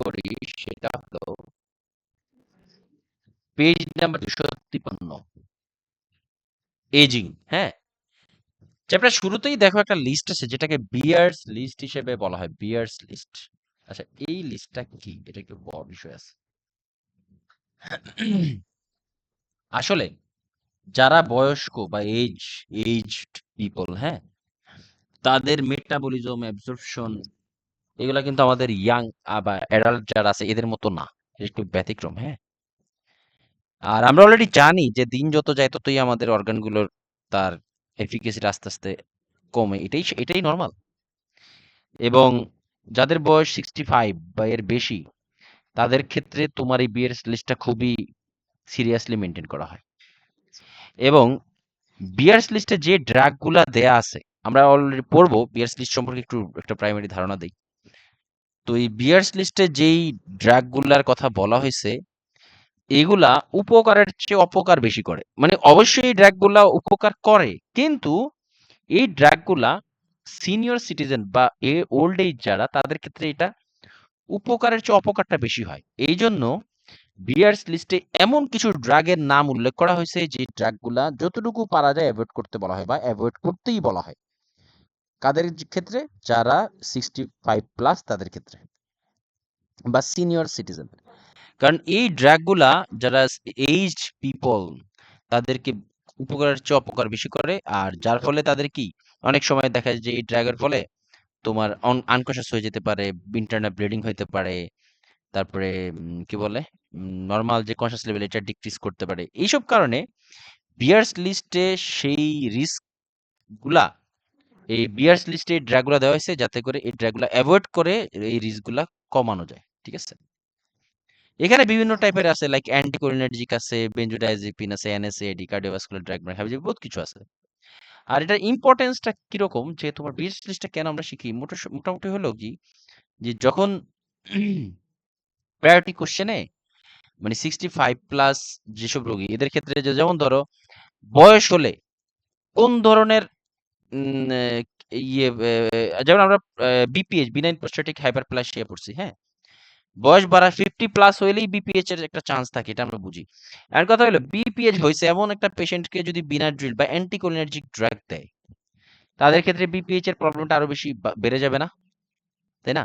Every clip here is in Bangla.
করি সেটা হলো পেজ নাম্বার 253 এজিং। হ্যাঁ, চ্যাপ্টার শুরুতেই দেখো একটা লিস্ট আছে যেটাকে বিয়ার্স লিস্ট হিসেবে বলা হয়, বিয়ার্স লিস্ট। আচ্ছা, এই লিস্টটা কি, এটা একটু বড় বিষয় আছে। আসলে যারা বয়স্ক বা এইজড পিপল, হ্যাঁ, তাদের মেটাবলিজম, অ্যাবজর্পশন এগুলা কিন্তু আমাদের ইয়াং বা অ্যাডাল্ট যারা আছে এদের মতো না, এটা একটু ব্যতিক্রম। হ্যাঁ, আর আমরা অলরেডি জানি যে দিন যত যায় ততই আমাদের অর্গানগুলোর তার এফিকেসিটা আস্তে আস্তে কমে, এটাই নর্মাল। এবং যাদের বয়স 65 বা এর বেশি তাদের ক্ষেত্রে তোমার এই বিয়ার্স লিস্টটা খুবই সিরিয়াসলি মেনটেন করা হয়। এবং বিয়ার্স লিস্টে যে ড্রাগগুলা দেয়া আছে, আমরা অলরেডি পড়বো বিয়ার্স লিস্ট সম্পর্কে একটু একটা প্রাইমারি ধারণা দেই। তো এই বিয়ার্স লিস্টে যেই ড্রাগগুলার কথা বলা হয়েছে এগুলা উপকারের চেয়ে অপকার বেশি করে। মানে অবশ্যই এই ড্রাগগুলা উপকার করে, কিন্তু এই ড্রাগগুলা সিনিয়র সিটিজেন বা ওল্ড এজ যারা তাদের ক্ষেত্রে এটা উপকারের চেয়ে অপকারটা বেশি হয়। এই জন্য বিয়ার্স লিস্টে এমন কিছু ড্রাগের নাম উল্লেখ করা হয়েছে যে ড্রাগগুলা যতটুকু পারা যায় অ্যাভয়েড করতে বলা হয় বা অ্যাভয়েড করতেই বলা হয়। কাদের ক্ষেত্রে? যারা 65 প্লাস তাদের ক্ষেত্রে বা সিনিয়র সিটিজেন। কারণ এই ড্রাগগুলা যারা এইজড পিপল তাদেরকে উপকারের চেয়ে অপকার বেশি করে, আর যার ফলে তাদের কি অনেক সময় দেখা যায় যে এই ড্রাগের ফলে তোমার আনকনশাস হয়ে যেতে পারে, ইন্টারনাল ব্লিডিং হইতে পারে, তারপরে কি বলে নরমাল যে কনশাস লেভেল এটা ডিক্রিজ করতে পারে। এইসব কারণে বিয়ার্স লিস্টে সেই রিস্ক গুলা, এই বিয়ার্স লিস্টে এই ড্রাগগুলা দেওয়া হয়েছে যাতে করে এই ড্রাগগুলা অ্যাভয়েড করে এই রিস্ক গুলা কমানো যায়। ঠিক আছে, এখানে বিভিন্ন টাইপের আছে, লাইক অ্যান্টিকোলিনার্জিক আছে, বেনজোডাইজিপিন আছে, এনএসএআইডি, কার্ডিওভাস্কুলার ড্রাগ, হাবিজাবি বহুত কিছু আছে। আর এটার ইম্পর্টেন্সটা কিরকম, যে তোমার বিয়ার্স লিস্টটা কেন আমরা শিখি, মোটামুটি হলো কি, যে যখন প্রায়োরিটি কোশ্চেনে মানে 65 প্লাস যেসব রোগী এদের ক্ষেত্রে যেমন ধরো বয়স হলে কোন ধরনের যেমন আমরা বিপিএইচ, বিনাইন প্রোস্টেটিক হাইপারপ্লাসিয়া পড়ছি। হ্যাঁ, বয়স বাড়া 50 প্লাস হইলেই বিপিএইচ এর একটা চান্স থাকে, এটা আমরা বুঝি। আর কথা হলো বিপিএইচ হয়েছে এমন একটা পেশেন্টকে যদি বিনাড্রিল বা অ্যান্টিকোলিনার্জিক ড্রাগ দেয়, তাদের ক্ষেত্রে বিপিএইচ এর প্রবলেমটা আরো বেশি বেড়ে যাবে না, তাই না?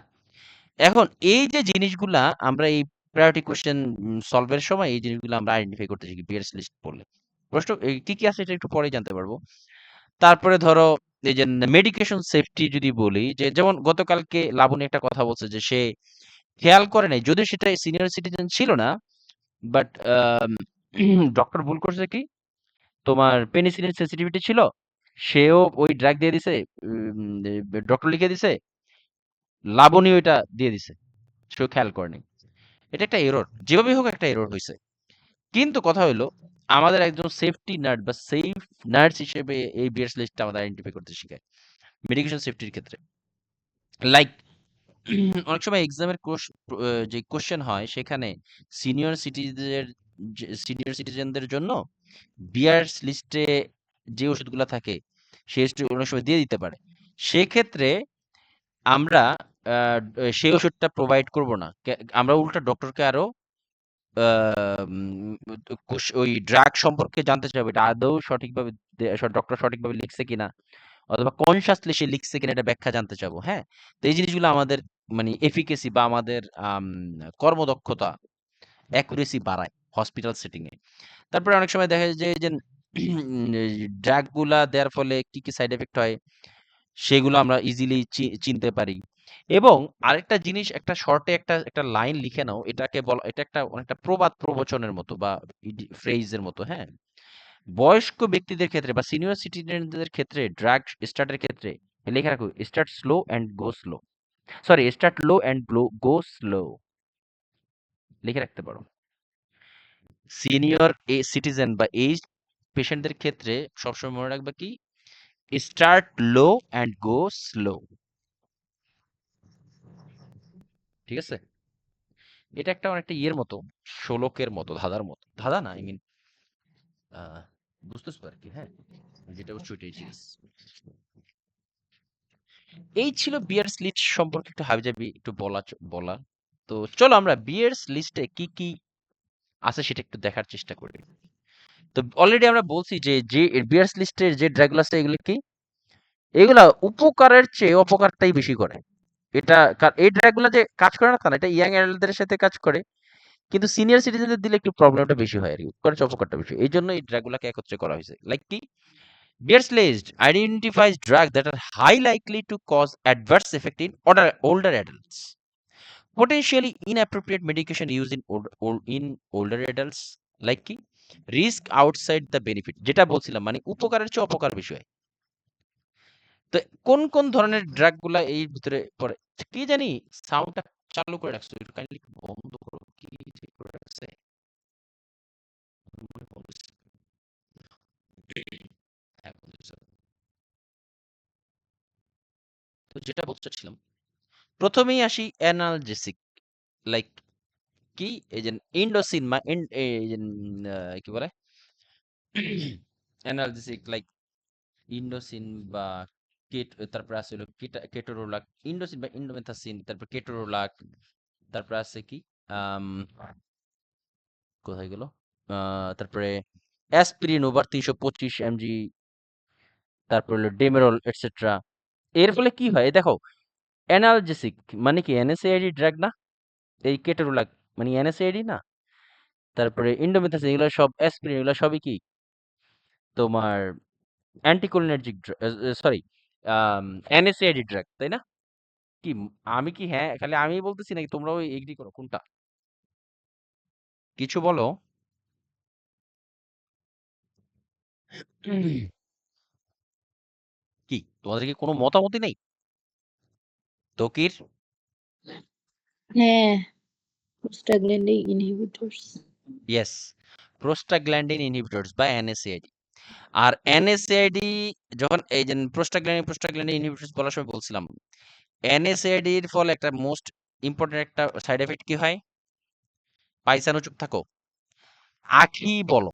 এখন এই যে জিনিসগুলা আমরা এই প্রায়োরিটি কোশ্চেন সলভের সময় এই জিনিসগুলো আমরা আইডেন্টিফাই করতে শিখি বিয়ার্স লিস্ট পড়লে। প্রশ্ন কি কি আছে এটা একটু পরেই জানতে পারবো। তারপরে ধরো এই যে মেডিকেশন সেফটি যদি বলি, যে যেমন গতকালকে লাবণী একটা কথা বলছে যে সে খেয়াল করে নাই, যদিও সেটা সিনিয়র সিটিজেন ছিল না, বাট ডক্টর ভুল করছে কি, তোমার পেনিসিলিন সেন্সিটিভিটি ছিল, সেও ওই ড্রাগ দিয়ে দিছে, ডক্টর লিখে দিছে, লাবণী ওইটা দিয়ে দিছে, সেও খেয়াল করেনি। এটা একটা এরর, যেভাবেই হোক একটা এরর হয়েছে। কিন্তু কথা হইলো আমাদের একজন সেফটি নার্স বা সেফ নার্স হিসেবে এই বিয়ার্স লিস্টটা আমাদের আইডেন্টিফাই করতে শিখায় মেডিকেশন সেফটির ক্ষেত্রে। লাইক অনেক সময় এক্সামের যে কোশ্চেন হয় সেখানে সিনিয়র সিটিজেনের সিনিয়র সিটিজেনদের জন্য বিয়ার্স লিস্টে যে ওষুধগুলো থাকে সেই ওষুধ অনেক সময় দিয়ে দিতে পারে। সেক্ষেত্রে আমরা সেই ওষুধটা প্রোভাইড করব না, আমরা উল্টা ডক্টরকে আরো ওই ড্রাগ সম্পর্কে জানতে চাবো, এটা আদৌ সঠিকভাবে ডক্টর সঠিকভাবে লিখছে কিনা, অথবা কনসাসলি সে লিখছে কিনা এটা ব্যাখ্যা জানতে চাবো। হ্যাঁ, তো এই জিনিসগুলো আমাদের মানে এফিকেসি বা আমাদের কর্মদক্ষতা, অ্যাকুরেসি বাড়ায় হসপিটাল সেটিং এ। তারপরে অনেক সময় দেখা যায় যে ড্রাগ গুলা দেওয়ার ফলে কি কি সাইড এফেক্ট হয় সেগুলো আমরা ইজিলি চিনতে পারি। এবং আরেকটা জিনিস, একটা শর্টে একটা একটা লাইন লিখে নাও, এটাকে বলা, এটা একটা অনেকটা প্রবাদ প্রবচনের মতো বা ফ্রেজের মতো। হ্যাঁ, বয়স্ক ব্যক্তিদের ক্ষেত্রে বা সিনিয়র সিটিজেনদের ক্ষেত্রে ড্রাগ স্টার্টের ক্ষেত্রে লেখা রাখো, start slow and go slow, sorry start low and go slow, লিখে রাখতে পারো। সিনিয়র সিটিজেন বা এইজ পেশেন্টদের ক্ষেত্রে সবসময় মনে রাখবে কি, start low and go slow. ঠিক আছে, এটা একটা অনেকটা ইয়ের মতো, শোলকের মতো, ধাঁধার মতো, ধাঁধা না আই মিন বুঝতেছ আর কি। হ্যাঁ, যেটা হচ্ছে ওইটাই জিনিস। এই ছিল বিয়ার স্লিট সম্পর্কে একটু হাবিজাবি একটু বলা বলা। তো চলো আমরা বিয়ার্স লিস্টে কি কি আছে সেটা একটু দেখার চেষ্টা করি। তো অলরেডি আমরা বলছি যে বিয়ার্স লিস্টের যে ড্রাগগুলো আছে এগুলো কি, এগুলা উপকারের চেয়ে অপকারটাই বেশি করে। এটা এই ড্রাগগুলো যে কাজ করে না তা না, এটা ইয়াং অ্যাডাল্টদের সাথে কাজ করে, কিন্তু সিনিয়র সিটিজেনদের দিলে একটু প্রবলেমটা বেশি হয় আর কি, উপকারের চেয়ে অপকারটা বেশি। এই জন্য এই ড্রাগগুলোকে একত্রে করা হয়েছে। লাইক কি, Beers list identifies drugs that are high likely to cause adverse effect in older adults. Potentially inappropriate medication used in older adults, like কি risk outside the benefit, যেটা বলছিলাম মানে উপকারের চেয়ে অপকার বিষয়। তো কোন কোন ধরনের ড্রাগ গুলা এই ভিতরে পড়ে, কি জানি সাউন্ডটা চালু করে রাখছো, একটু কাইন্ডলি বন্ধ করো, কি যে করে রাখছে। হ্যাঁ, বুঝেছো। তো যেটা বলতে চাচ্ছিলাম, প্রথমেই আসি অ্যানালজেসিক, লাইক কি এই যে ইন্ডোসিন এই যে কি বলে অ্যানালজেসিক, লাইক ইন্ডোসিন বা তারপর আছে হলো কেটোরোলাক, ইন্ডোসিন বা ইন্ডোমেথাসিন, তারপর কেটোরোলাক, তারপর আছে কি আম, কোথায় গেল, তারপরে অ্যাসপিরিন ওভার 325 mg, তারপর হলো ডেমেরল এটসেট্রা। এর ফলে কি হয় এই দেখো, অ্যানালজেসিক মানে কি এনএসএআইডি ড্রাগ না, এই কেটোরোলাক মানে এনএসএআইডি না, তারপরে ইন্ডোমেথাসিন এগুলো সব, অ্যাসপিরিন এগুলো সবই কি তোমার অ্যান্টিকোলিনার্জিক, সরি এনএসএআইডি ড্রাগ, তাই না? কি আমি কি, হ্যাঁ খালি আমি বলতেছি নাকি তোমরাও এগ্রি করো, কোনটা কিছু বলো? কি তোমাদের কি কোনো মতামতই নেই? তকির? হ্যাঁ, prostaglandin inhibitors। Yes, prostaglandin inhibitors বা এনএসএআইডি। আর এনএসএআইডি যখন এই যে প্রোস্টাগ্ল্যান্ডিন ইনহিবিটরস বলার সময় বলছিলাম, এনএসএআইডি এর ফলে একটা মোস্ট ইম্পর্টেন্ট একটা সাইড এফেক্ট কি হয়? পাইসানো, চুপ থাকো, আখি বলো।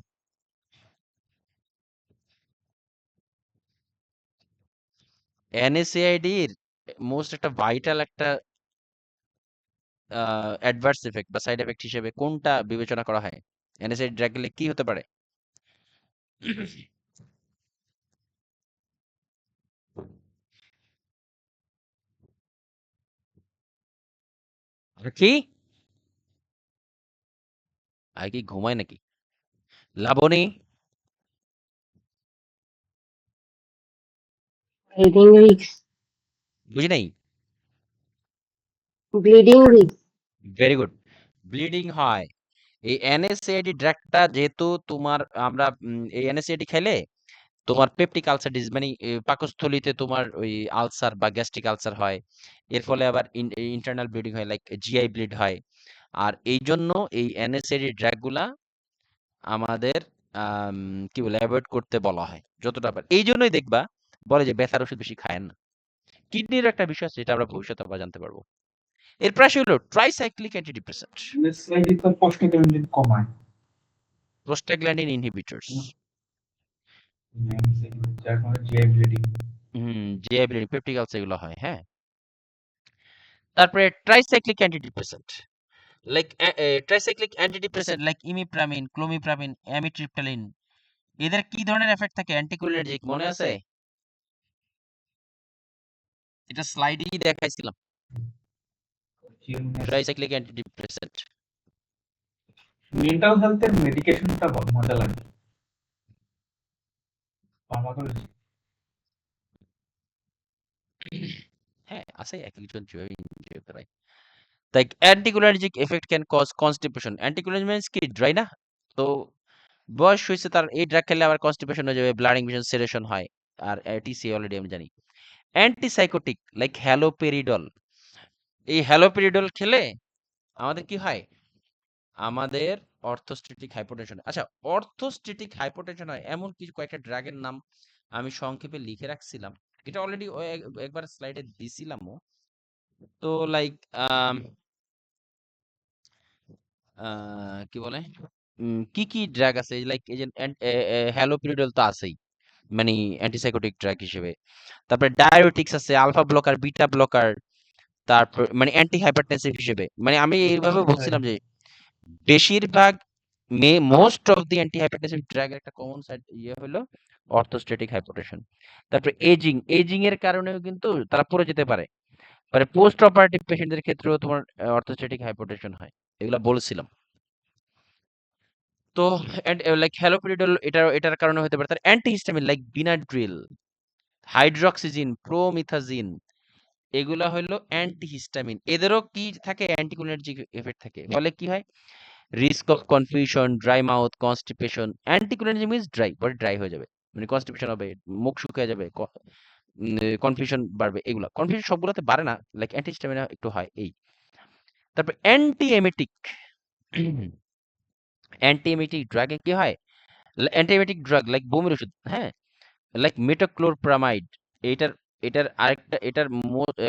এনএসএআইডির মোস্ট একটা ভাইটাল একটা অ্যাডভার্স ইফেক্ট বা সাইড এফেক্ট হিসেবে কোনটা বিবেচনা করা হয়? এনএসএআইডি ড্রাগ গেলে কি হতে পারে? কি আর কি ঘুমায় নাকি? লাবণী? Bleeding risk. বুঝি নাই। Bleeding risk. Very good, bleeding হয়। এই এনএসএআইডি ড্রাগটা যেহেতু তোমার আমরা এই এনএসএআইডি খেলে তোমার পেপটিক আলসার ডিজিজ মানে পাকস্থলীতে তোমার ওই আলসার বা গ্যাস্ট্রিক আলসার হয়, এর ফলে আবার ইন্টারনাল ব্লিডিং হয়, লাইক জিআই ব্লিড হয়। আর এই জন্য এই এনএসএআইডি ড্রাগগুলা আমাদের কি বলে অ্যাভয়েড করতে বলা হয় যতটা পারে। এই জন্যই দেখবা বলে যে ব্যথার ওষুধ বেশি খায়েন না। কিডনির একটা বিষয় আছে যেটা আমরা ভবিষ্যতে আবার জানতে পারবো। এরপর আসে হলো ট্রাইসাইক্লিক অ্যান্টিডিপ্রেসেন্ট, এনএসআইডি তো প্রোস্টাগ্ল্যান্ডিন কমায়। Prostaglandin inhibitors. যার কারণে GI bleeding. GI bleeding, peptic ulcer এগুলো হয়, হ্যাঁ। তারপরে tricyclic antidepressant, like tricyclic antidepressant like imipramine, clomipramine, amitriptyline, এদের কি ধরনের এফেক্ট থাকে? অ্যান্টিকোলিনার্জিক, মনে আছে? এটা স্লাইডেই দেখাইছিলাম। Tricyclic antidepressant. মেন্টাল হেলথের মেডিকেশনটা মজা লাগে। ফার্মাকোলজি। হ্যাঁ, আছে এক একজন যেভাবে এনজয় করে। তাই anticholinergic effect can cause constipation. Anticholinergic means কি, ড্রাই না? তো বয়স হয়েছে তার, এই ড্রাগ খেলে আবার কনস্টিপেশন হয়ে যাবে, ব্লাডিং ভিশন, সেডেশন হয়। আর টিসি অলরেডি আমি জানি। অ্যান্টিসাইকোটিক লাইক হ্যালোপেরিডল, এই হ্যালোপেরিডল খেলে আমাদের কি হয়? আমাদের অর্থোস্ট্যাটিক হাইপোটেনশন, আচ্ছা অর্থোস্ট্যাটিক হাইপোটেনশন হয় এমন কিছু কয়েকটা ড্রাগের নাম আমি সংক্ষেপে লিখে রাখছিলাম, এটা অলরেডি একবার স্লাইডে দিছিলামও। তো লাইক কি বলে কি কি ড্রাগ আছে, লাইক এই যে হ্যালোপেরিডল তো আছেই মানে অ্যান্টিসাইকোটিক ড্রাগ হিসেবে। তারপরে ডায়াবেটিক্স আছে, আলফা ব্লকার, বিটা ব্লকার, তারপর মানে অ্যান্টি হাইপারটেনসিভ হিসেবে মানে আমি এইভাবে বলছিলাম যে বেশিরভাগ most of the anti hypertensive drug একটা কমন সাইড হলো অর্থোস্ট্যাটিক হাইপোটেনশন। তারপর এজিং এর কারণেও কিন্তু তারা পড়ে যেতে পারে। মানে পোস্ট অপারেটিভ পেশেন্টদের ক্ষেত্রেও তোমার অর্থোস্ট্যাটিক হাইপোটেনশন হয়। এগুলা বলেছিলাম। তো লাইক হ্যালোপেরিডল এটার কারণে হতে পারে। তার অ্যান্টিহিস্টামিন লাইক বিনাড্রিল, হাইড্রোক্সিজিন, প্রোমিথাজিন এগুলা হলো অ্যান্টিহিস্টামিন। এদেরও কি থাকে অ্যান্টিকোলিনার্জিক এফেক্ট থাকে। ফলে কি হয় risk of confusion, dry mouth, constipation. Anticholinergic means dry, body dry হয়ে যাবে। মানে কনস্টিপেশন হবে, মুখ শুকিয়ে যাবে, কনফিউশন বাড়বে। এগুলা কনফিউশন সবগুলোতে বাড়ে না, লাইক অ্যান্টিহিস্টামিন একটু হয় এই। তারপর অ্যান্টিএমেটিক অ্যান্টিএমেটিক ড্রাগে কি হয় অ্যান্টিএমেটিক ড্রাগ লাইক বমির ওষুধ, হ্যাঁ, লাইক মেটোক্লোরপ্রামাইড। এটার এটার আরেকটা এটার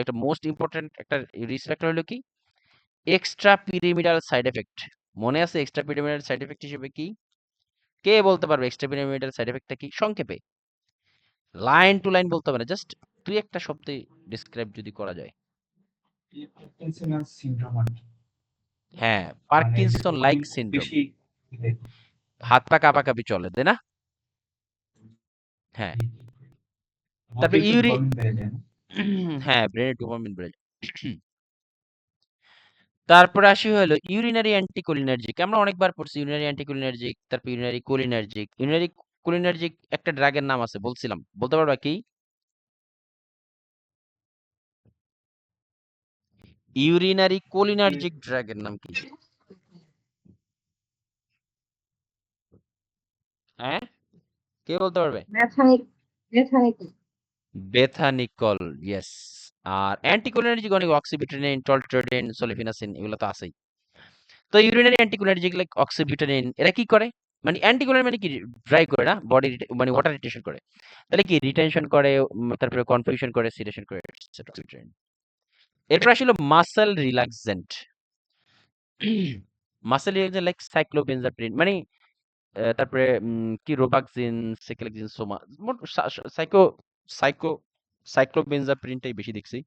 একটা মোস্ট ইম্পর্টেন্ট একটা রিস্ক ফ্যাক্টর হলো কি এক্সট্রা পিরামিডাল সাইড এফেক্ট। মনে আছে এক্সট্রা পিরামিডাল সাইড এফেক্ট হিসেবে কি? কে বলতে পারবে এক্সট্রা পিরামিডাল সাইড এফেক্টটা কি সংক্ষেপে? লাইন টু লাইন বলতে হবে না, জাস্ট তুই একটা শব্দে ডিসক্রাইব যদি করা যায়। পার্কিনসন সিনড্রোম আর কি। হ্যাঁ, মানে পার্কিনসন লাইক ডোপামিন সিনড্রোম। বেশি দিলে। হাত পা কাঁপাকাঁপি চলে, তাই না? হ্যাঁ। তারপর অতিরিক্ত ইউরি ডোপামিন বেড়ে যায় না? হ্যাঁ, ব্রেনে ডোপামিন বেড়ে যায়। তারপরে আসি হলো ইউরিনারি অ্যান্টিকোলিনার্জিক। আমরা অনেকবার পড়ছি ইউরিনারি অ্যান্টিকোলিনার্জিক, তারপর ইউরিনারি কোলিনার্জিক। ইউরিনারি কোলিনার্জিক একটা ড্রাগের নাম আছে, বলছিলাম, বলতে পারবা কি? ইউরিনারি কোলিনার্জিক ড্রাগের নাম কি? হ্যাঁ, কে বলতে পারবে? Methanic. Methanic. বেথানিকল, ইয়েস। আর অ্যান্টিকোলিনার্জিক অনেক অক্সিবিটানিন, টলট্রেডিন, সলিফিনাসিন এগুলো তো আছেই। তো ইউরিনারি অ্যান্টিকোলিনার্জিক লাইক অক্সিবিটানিন এরা কি করে? মানে অ্যান্টিকোলিন মানে কি ড্রাই করে না বডি, মানে ওয়াটার রিটেনশন করে। তাহলে কি রিটেনশন করে, তারপরে কনফিউশন করে, সিডেশন করে এটসেট্রা। এরপর আসলে muscle relaxant. Muscle relaxant like cyclobenzaprine মানে তারপরে কি রোবাক্সিন, সেকেলেক্সিন, সোমা, মোট সাইকো সাইকো সাইক্লোবেনজাপিনটাই বেশি দেখছি।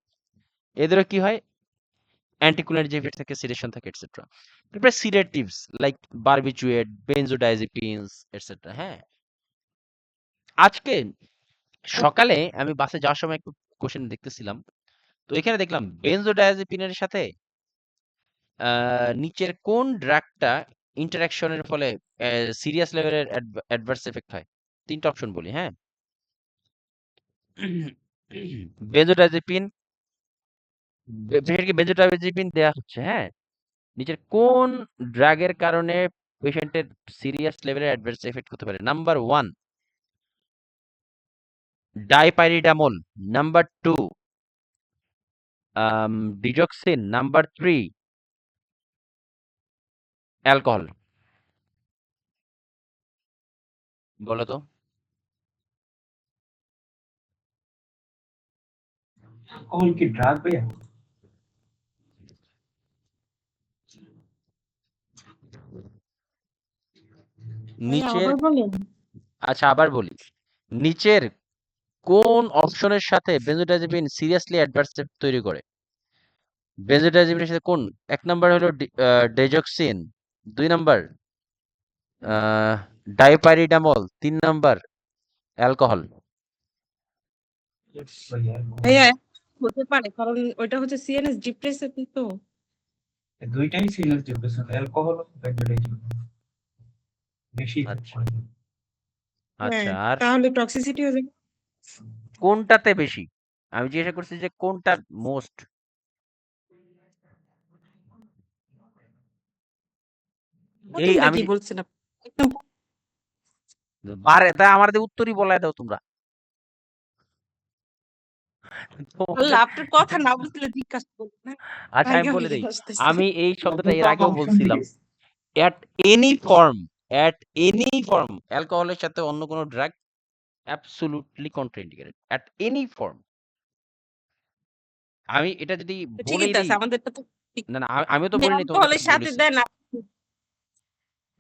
এদেরও কি হয় অ্যান্টিকোলিনার্জিক এফেক্ট থাকে, সিডেশন থাকে এটসেট্রা। তারপরে সিডেটিভস লাইক বারবিচুয়েট, বেনজোডাইজিপিনস এটসেট্রা। হ্যাঁ, আজকে সকালে আমি বাসে যাওয়ার সময় একটু কোশ্চেন দেখতেছিলাম, তো এখানে দেখলাম বেনজোডাইজিপিনের সাথে নিচের কোন ড্রাগটা ইন্টারাকশনের ফলে সিরিয়াস লেভেলের অ্যাডভার্স এফেক্ট হয়? তিনটা অপশন বলি, হ্যাঁ। বেনজোডাইজিপিন, পেশেন্টকে বেনজোডাইজিপিন দেয়া হচ্ছে, হ্যাঁ। নিচের কোন ড্রাগের কারণে পেশেন্টের সিরিয়াস লেভেলের অ্যাডভার্স এফেক্ট হতে পারে? Number 1 dipyridamole, number 2 digoxin, number 3 alcohol. বলো তো। অ্যালকোহল কি ড্রাগ ভাইয়া? নিচের আবার বলেন। আচ্ছা আবার বলি, নিচের কোন অপশনের সাথে বেনজোডাইজিপিন সিরিয়াসলি অ্যাডভার্স এফেক্ট তৈরি করে? বেনজোডাইজিপিনের সাথে কোন? এক নাম্বার হলো ডেজক্সিন, 2 নাম্বার ডাইপাইরিডামল, 3 নাম্বার অ্যালকোহল। ভাইয়া ভাইয়া হতে পারে, কারণ ওইটা হচ্ছে সিএনএস ডিপ্রেসেন্ট তো। দুইটাই সিরিয়াস ডিপ্রেশন, অ্যালকোহল ও বেনজোডাইজিপিন বেশি effect আচ্ছা করে। আচ্ছা, হ্যাঁ, আর তাহলে টক্সিসিটি হয়ে যাবে। কোনটাতে বেশি? আমি জিজ্ঞাসা করছি যে কোনটা মোস্ট। এই প্রথমটা আমি কি বলছেন আপনি? একদম বারে তা আমাদের উত্তরই বলায় দাও তোমরা। আল্লাহ, আপনার কথা না বুঝলে জিজ্ঞাসা করবেন না। আচ্ছা আমি আগে বলে দেই, বুঝতেছি। আমি এই শব্দটা প্রথম এর আগেও অপশন বলছিলাম। This. at any form at any form অ্যালকোহলের সাথে অন্য কোনো drug absolutely contraindicated at any form। আমি এটা যদি ঠিকই বলেই তো দেই, আছে, আমাদেরটা তো ঠিক। না না আমিও তো বলিনি, তোমাদের অ্যালকোহলের তো সাথে বলেছি। দেয় না।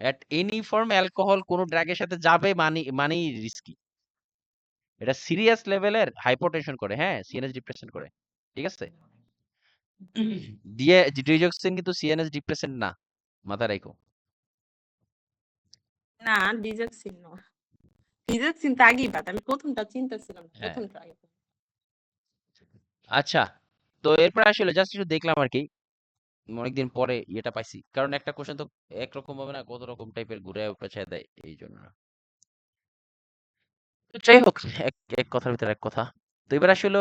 at any form অ্যালকোহল কোনো ড্রাগের সাথে যাবে মানেই রিস্কি। এটা সিরিয়াস লেভেলের হাইপোটেনশন করে, হ্যাঁ, সিএনএস ডিপ্রেশন করে, ঠিক আছে। ডিজক্সিন কিন্তু সিএনএস ডিপ্রেসেন্ট না, মাথায় রাখো। না ডিজেক্সিন না, ডিজেক্সিন তো আগেই বাদ, আমি প্রথমটা চিন্তাছিলাম না, হ্যাঁ প্রথমটা আগে। আচ্ছা, তো এরপর আসলে জাস্ট একটু দেখলাম আর কি, অনেকদিন পরে ইয়েটা পাইছি, কারণ একটা কোশ্চেন তো একরকম হবে না, কত রকম টাইপের ঘুরে পেঁচায় দেয় এই জন্য। তো যাই হোক, এক এক কথার ভিতরে এক কথা। তো এবার আসলে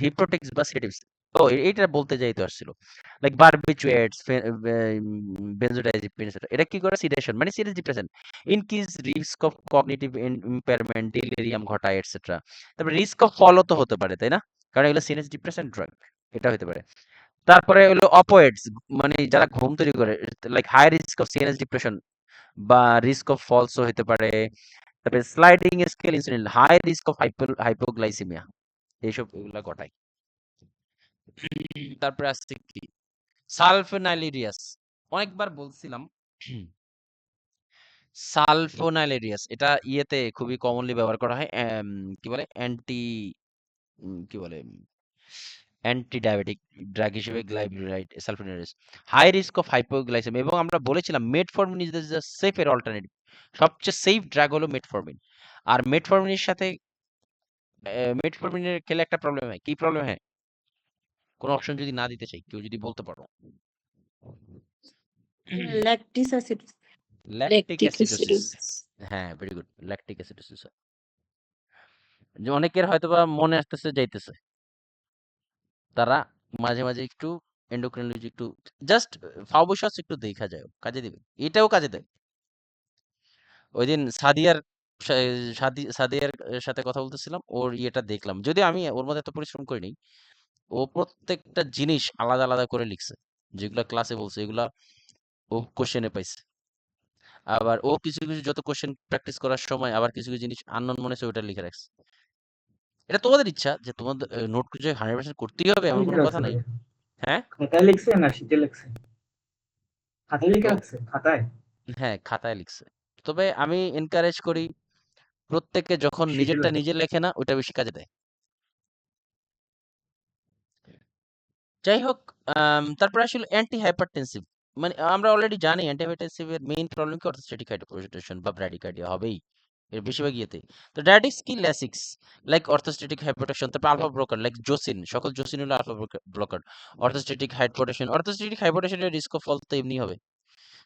হিপ্রোটেক্স বা সেডেটিভস, ও এইটা বলতে যাইতে আসছিল, লাইক বারবিচুয়েটস, বেনজোডাইজিপিনস, এটা কি করে? সিডেশন মানে serious depression, increase risk of cognitive impairment, delirium ঘটায় এটসেট্রা। তারপরে রিস্ক অফ ফলও তো হতে পারে, তাই না? কারণ এগুলো সিরিয়াস ডিপ্রেশন ড্রাগ, এটা হতে পারে। তারপরে হলো অপয়েডস, মানে যারা ঘুম তৈরি করে, like high risk of serious depression বা রিস্ক অফ ফলসও হতে পারে। তারপরে sliding scale insulin, high risk of hypoglycaemia, এইসব এগুলা ঘটায়। তারপরে আসছে কি সালফোনাইলেরিয়াস, অনেকবার বলছিলাম। সালফোনাইলেরিয়াস এটা ইয়েতে খুবই কমনলি ব্যবহার করা হয়, কি বলে কি বলে অ্যান্টি ডায়াবেটিক ড্রাগ হিসেবে গ্লাইব্রাইড সালফোনাইলেরিয়াস, হাই রিস্ক অফ হাইপোগ্লাইসেমিয়া। এবং আমরা বলেছিলাম মেটফরমিন ইজ দ্য সেফের অল্টারনেটিভ, সবচেয়ে সেফ ড্রাগ হলো মেটফরমিন। আর মেটফরমিনের সাথে মেটফরমিনের খেলে একটা প্রবলেম হয়, কি প্রবলেম হয়? কোনো অপশন যদি না দিতে চাই, কেউ যদি বলতে পারো। ল্যাকটিক অ্যাসিড, ল্যাকটিক অ্যাসিডোসিস, হ্যাঁ ভেরি গুড, ল্যাকটিক অ্যাসিডোসিস। যে অনেকের হয়তোবা মনে আসতেছে যাইতেছে, তারা মাঝে মাঝে একটু এন্ডোক্রিনোলজি একটু জাস্ট ফাওবশাস একটু দেখা যায়, কাজে দিবে, এটাও কাজে দেয়। ওই দিন সাদিয়ার সাথে কথা বলতেছিলাম, ওর ইয়েটা দেখলাম, যদি আমি ওর মধ্যে এত পরিশ্রম করিনি, ও প্রত্যেকটা জিনিস আলাদা আলাদা করে লিখছে, যেগুলা ক্লাসে বলছে এগুলা ও কোশ্চেনে পাইছে। আবার ও কিছু কিছু যত কোশ্চেন প্র্যাকটিস করার সময় আবার কিছু কিছু জিনিস আননোন মনে হচ্ছে ওটা লিখে রাখছে। এটা তোমাদের ইচ্ছা, যে তোমাদের নোট যে 100% করতেই হবে এমন লিখে কোনো কথা রাখছে নাই। ভাইয়া? হ্যাঁ, খাতায় লিখছে না শীটে লিখছে? খাতায় লিখে তো রাখছে, খাতায়? হ্যাঁ খাতায় লিখছে। তবে আমি এনকারেজ করি প্রত্যেকে যখন শীটে নিজেরটা লেখে? নিজে লেখে না, ওটা বেশি কাজে দেয়। যাই হোক, তারপর আসলে অ্যান্টি হাইপারটেনসিভ, মানে আমরা অলরেডি জানি অ্যান্টি হাইপারটেনসিভ এর মেইন প্রবলেম কি? অর্থোস্ট্যাটিক হাইপোটেনশন বা ব্র্যাডিকার্ডিয়া হবেই এর বেশিরভাগ ইয়েতে। তো ডায়াটিক্স কি? Lasix, like orthostatic hypotension. তারপর আলফা ব্লকার লাইক জোসিন, সকল জোসিন হলো আলফা ব্লকার। অর্থোস্ট্যাটিক হাইপোটেনশনের রিস্ক অফ ফল তো এমনি হবে।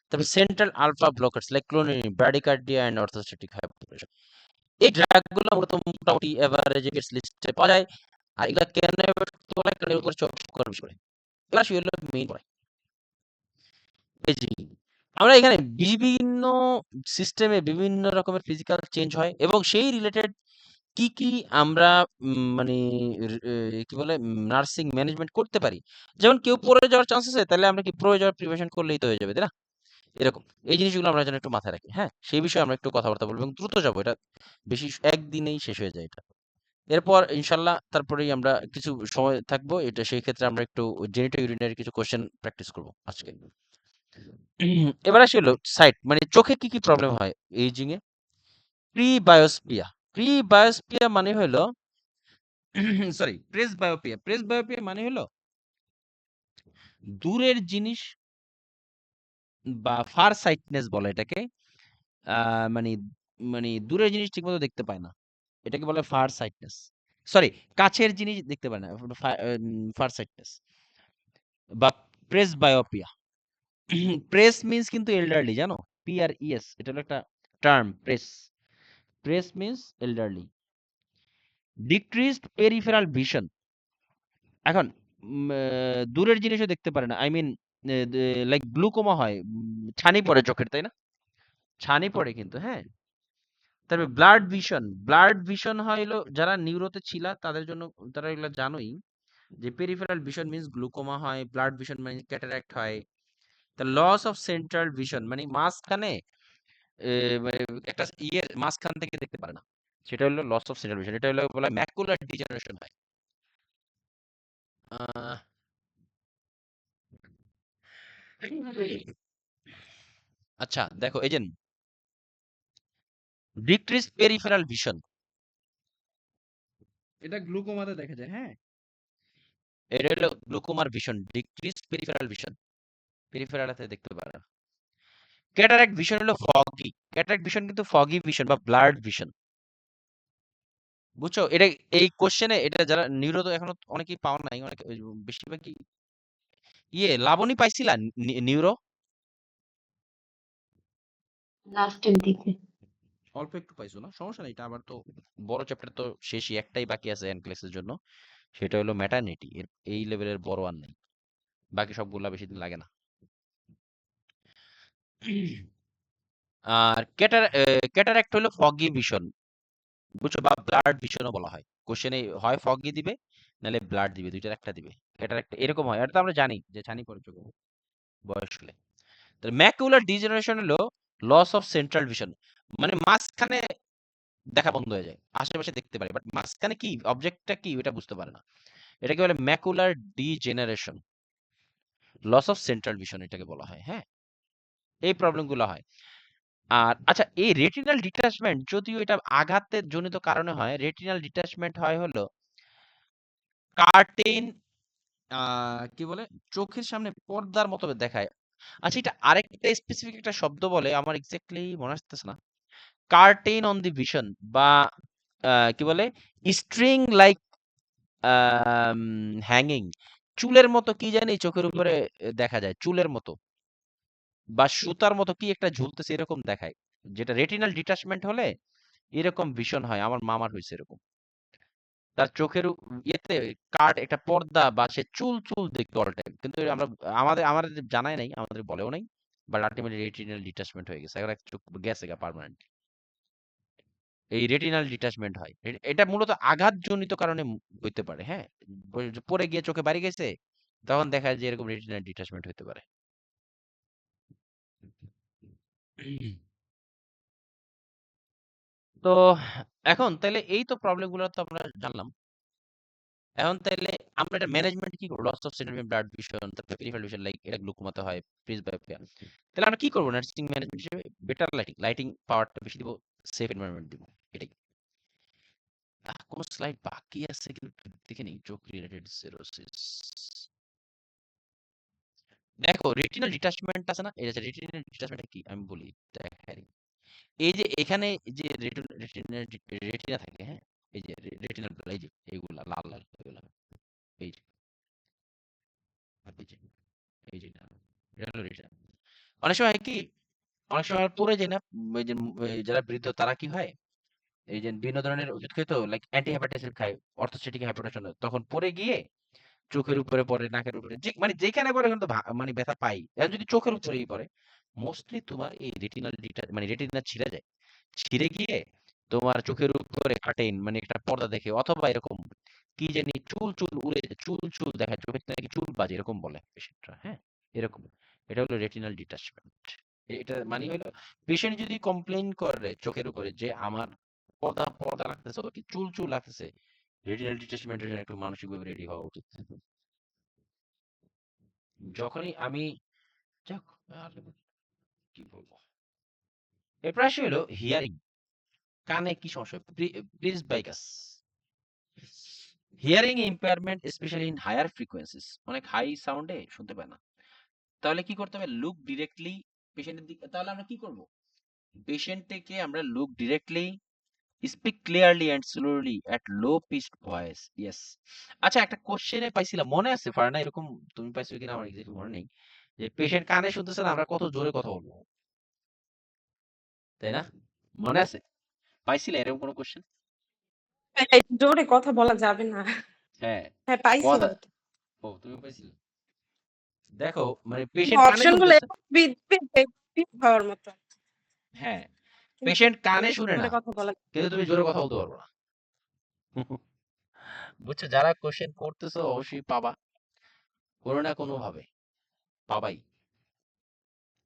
তারপর central alpha blockers like clonidine, bradycardia and orthostatic hypotension. এই ড্রাগগুলো মোটামুটি এভারেজ লিস্টে পাওয়া যায়। আর এগুলা কেন বলে? কারণ এর উপর চোখ করে বেশি করে। এগুলা আসলে মেইন পড়ে। এই যে আমরা এখানে বিভিন্ন সিস্টেমে বিভিন্ন রকমের ফিজিক্যাল চেঞ্জ হয়, এবং সেই রিলেটেড কি কি আমরা মানে কি বলে নার্সিং ম্যানেজমেন্ট করতে পারি। যেমন কেউ পড়ে যাওয়ার চান্স আছে, তাহলে আমরা কি পড়ে যাওয়ার প্রিভেনশন করলেই তো হয়ে যাবে, তাই না? এরকম এই জিনিসগুলো আমরা যেন একটু মাথায় রাখি। হ্যাঁ, সেই বিষয়ে আমরা একটু কথাবার্তা বলবো এবং দ্রুত যাবো, এটা বেশি একদিনেই শেষ হয়ে যায় এটা। এরপর ইনশাল্লাহ তারপরেই আমরা কিছু সময় থাকবো, এটা সেই ক্ষেত্রে আমরা একটু জেনিটো ইউরিনারি কিছু কোশ্চেন প্র্যাকটিস করবো আজকে। এবার আসি হলো সাইট, মানে চোখে কি কি প্রবলেম হয় এইজিং এ? প্রিবায়োস্পিয়া, প্রিবায়োস্পিয়া মানে হলো সরি প্রেসবায়োপিয়া, প্রেসবায়োপিয়া মানে হলো দূরের জিনিস বা ফার সাইটনেস বলে এটাকে। মানে মানে দূরের জিনিস ঠিকমতো দেখতে পায় না, এটাকে বলে ফার সাইটনেস। সরি, কাছের জিনিস দেখতে পায় না, ফার সাইটনেস বা প্রেসবায়োপিয়া। প্রেস মিন্স কিন্তু এল্ডারলি, জানো? PRES, এটা হলো একটা term. Press, press means elderly. Decreased peripheral vision, এখন দূরের জিনিসও দেখতে পারে না, আই মিন লাইক গ্লুকোমা হয়, ছানি পড়ে চোখের, তাই না? ছানি পড়ে কিন্তু, হ্যাঁ। তবে ব্লাড ভিশন, ব্লাড ভিশন হলো যারা নিউরোতে ছিল তাদের জন্য, তারা এগুলো জানোই, যে পেরিফেরাল ভিশন মিন্স গ্লুকোমা হয়, ব্লাড ভিশন মানে ক্যাটারাক্ট হয়। The loss of central vision মানে মাঝখানে মানে একটা ইয়ে মাঝখান থেকে দেখতে পারে না, সেটা হলো লস অফ সেন্ট্রাল ভিশন, এটা হলো বলা ম্যাকুলার ডিজেনারেশন হয়। আহ, আচ্ছা দেখো, এই যে ডিক্রিজ পেরিফেরাল ভিশন, এটা গ্লুকোমাতে দেখা যায়, হ্যাঁ। এটা হলো গ্লুকোমার ভিশন, ডিক্রিজ পেরিফেরাল ভিশন, পেরিফেরালতে দেখতে পারে না। ক্যাটারাক্ট ভিশন হলো ফগি, ক্যাটারাক্ট ভিশন কিন্তু ফগি ভিশন বা ব্লার্ড ভিশন, বুঝছো? এটা এই কোশ্চেনে এটা যারা নিউরো তো এখনো অনেকেই পাওয়া নাই, অনেক বেশিরভাগই লাবণী পাইছিলা নিউরো? লাস্টের দিকে। অল্প একটু পাইছো না, সমস্যা নেই, এটা আবার তো বড় চ্যাপ্টার তো শেষই, একটাই বাকি আছে এনক্লেসের জন্য, সেটা হলো ম্যাটারনিটি। এই লেভেলের বড় আর নেই, বাকি সবগুলা বেশি দিন লাগে না। আর ক্যাটারাক্ট হলো ফগি ভিশন, বুঝছো, বা ব্লাড ভিশনও বলা হয়। কোশ্চেনে হয় ফগি দিবে নাহলে ব্লাড দিবে, দুইটার একটা দিবে। ক্যাটারাক্ট এরকম হয়, এটা তো আমরা জানি, যে ছানি পড়ে চোখে বয়স হলে। তাহলে ম্যাকুলার ডিজেনারেশন হলো লস অফ সেন্ট্রাল ভিশন, মানে মাঝখানে দেখা বন্ধ হয়ে যায়, আশেপাশে দেখতে পারে বাট মাঝখানে কি অবজেক্টটা কি ওটা বুঝতে পারে না, এটাকে বলে macular degeneration, loss of central vision এটাকে বলা হয়। হ্যাঁ, এই প্রবলেম গুলো হয়। আর আচ্ছা, এই রেটিনাল ডিটাচমেন্ট যদিও এটা আঘাতের জনিত কারণে হয়, রেটিনাল ডিটাচমেন্ট হয় হলো কার্টেন, কি বলে, চোখের সামনে পর্দার মতো দেখায়। আচ্ছা, এটা আরেকটা স্পেসিফিক একটা শব্দ বলে, আমার এক্স্যাক্টলি মনে আসতেছে না। কার্টেন অন দি ভিশন, বা কি বলে, স্ট্রিং লাইক হ্যাঙ্গিং, চুলের মতো কি জানি চোখের উপরে দেখা যায়, চুলের মতো বা সুতার মতো কি একটা ঝুলতেছে এরকম দেখায়, যেটা রেটিনাল ডিটাচমেন্ট হলে এরকম ভীষণ হয়। আমার মামার হয়েছে এরকম, তার চোখের ইয়েতে কার্ড একটা পর্দা বা সে চুল চুল দেখতে অল টাইম, কিন্তু আমাদের জানাই নাই, আমাদের বলেও নাই, বাট আলটিমেটলি রেটিনাল ডিটাচমেন্ট হয়ে গেছে, এখন একটা চোখ গেছে গা পার্মানেন্ট। এই রেটিনাল ডিটাচমেন্ট হয়, এটা মূলত আঘাতজনিত কারণে হইতে পারে। হ্যাঁ, পড়ে গিয়ে চোখে বাড়ি গেছে, তখন দেখা যায় যে এরকম রেটিনাল ডিটাচমেন্ট হইতে পারে। তো এখন তাহলে এই তো প্রবলেম গুলো তো আমরা জানলাম। এখন তাহলে আমরা এটা ম্যানেজমেন্ট কি করবো? Loss of central blurred vision, তারপরে পেরিফেরাল ভিশন, লাইক এটা গ্লুকোমাতে হয়, প্রেসবায়োপিয়া। তাহলে আমরা কি করবো নার্সিং ম্যানেজমেন্ট হিসেবে? বেটার লাইটিং পাওয়ারটা বেশি দিব, সেফ এনভায়রনমেন্ট দিব, এটাই। কোন স্লাইড বাকি আছে কিন্তু দেখে নেই। চোখ রিলেটেড সিরোসিস, দেখো রেটিনাল ডিটাচমেন্ট আছে না, এই যে রেটিনাল ডিটাচমেন্ট কি আমি বলি, দেখাই। এই যে এখানে যে রেটিনা থাকে, হ্যাঁ, এই যে রেটিনাল, এই যে এইগুলা লাল লাল এগুলা, এই যে এই যে এই যে এটা হলো রেটিনা। অনেক সময় কি, অনেক সময় পড়ে যায় না, ওই যে যারা বৃদ্ধ তারা কি হয়, এই যে বিভিন্ন ধরনের ওষুধ খেত, লাইক অ্যান্টি হ্যাপাটাইটিস খায়, অর্থোস্ট্যাটিক হাইপারটেনশন, তখন পড়ে গিয়ে চোখের উপরে পড়ে, নাকের উপরে, যে মানে যেখানে পড়ে কিন্তু মানে ব্যথা পাই। এখন যদি চোখের উপরেই পড়ে, মোস্টলি তোমার এই রেটিনাল মানে রেটিনা ছিঁড়ে যায়, ছিঁড়ে গিয়ে তোমার চোখের উপরে কাটেন মানে একটা পর্দা দেখে, অথবা এরকম কি জানি চুল চুল উড়ে, চুল চুল দেখা, চোখের নাকি চুল বাজে এরকম বলে পেশেন্টরা। হ্যাঁ, এরকম, এটা হলো রেটিনাল ডিটাচমেন্ট। এটা মানে হলো পেশেন্ট যদি কমপ্লেইন করে চোখের উপরে যে আমার পর্দা পর্দা লাগতেছে, কি চুল চুল লাগতেছে, রেটিনাল ডিটাচমেন্টের জন্য একটু মানসিকভাবে রেডি হওয়া উচিত। যখনই আমি, যাক, আর কি বলবো, এরপর আসে হলো হিয়ারিং, কানে কি সমস্যা, presbycusis, hearing impairment specially in higher frequencies, অনেক হাই সাউন্ডে শুনতে পায় না। তাহলে কি করতে হবে? লুক ডিরেক্টলি পেশেন্টের দিকে। তাহলে আমরা কি করব? পেশেন্টকে আমরা look directly, speak clearly and slowly at low pitched voice. Yes. আচ্ছা, একটা কোশ্চেনে পাইছিলাম, মনে আছে ফারহানা, এরকম তুমি পাইছো কিনা আমার এক্সাক্টলি মনে নেই, যে পেশেন্ট কানে শুনতেছে না, আমরা কত জোরে কথা বলবো, তাই না? মনে আছে? পাইছিলে এরকম কোনো কোশ্চেন? এই জোরে কথা বলা যাবে না। হ্যাঁ, হ্যাঁ, পাইছিলাম কথা, তো। ও তুমি পাইছিলে। দেখো মানে পেশেন্ট কানে অপশন গুলো শুনতেছে, হওয়ার মতো। হ্যাঁ, কিন্তু পেশেন্ট কানে শুনে জোরে না, কথা বলা কিন্তু তুমি জোরে কথা বলতে পারবো না। বুঝছো, যারা কোশ্চেন করতেছো অবশ্যই পাবা, কোনো না কোনো ভাবে পাবাই।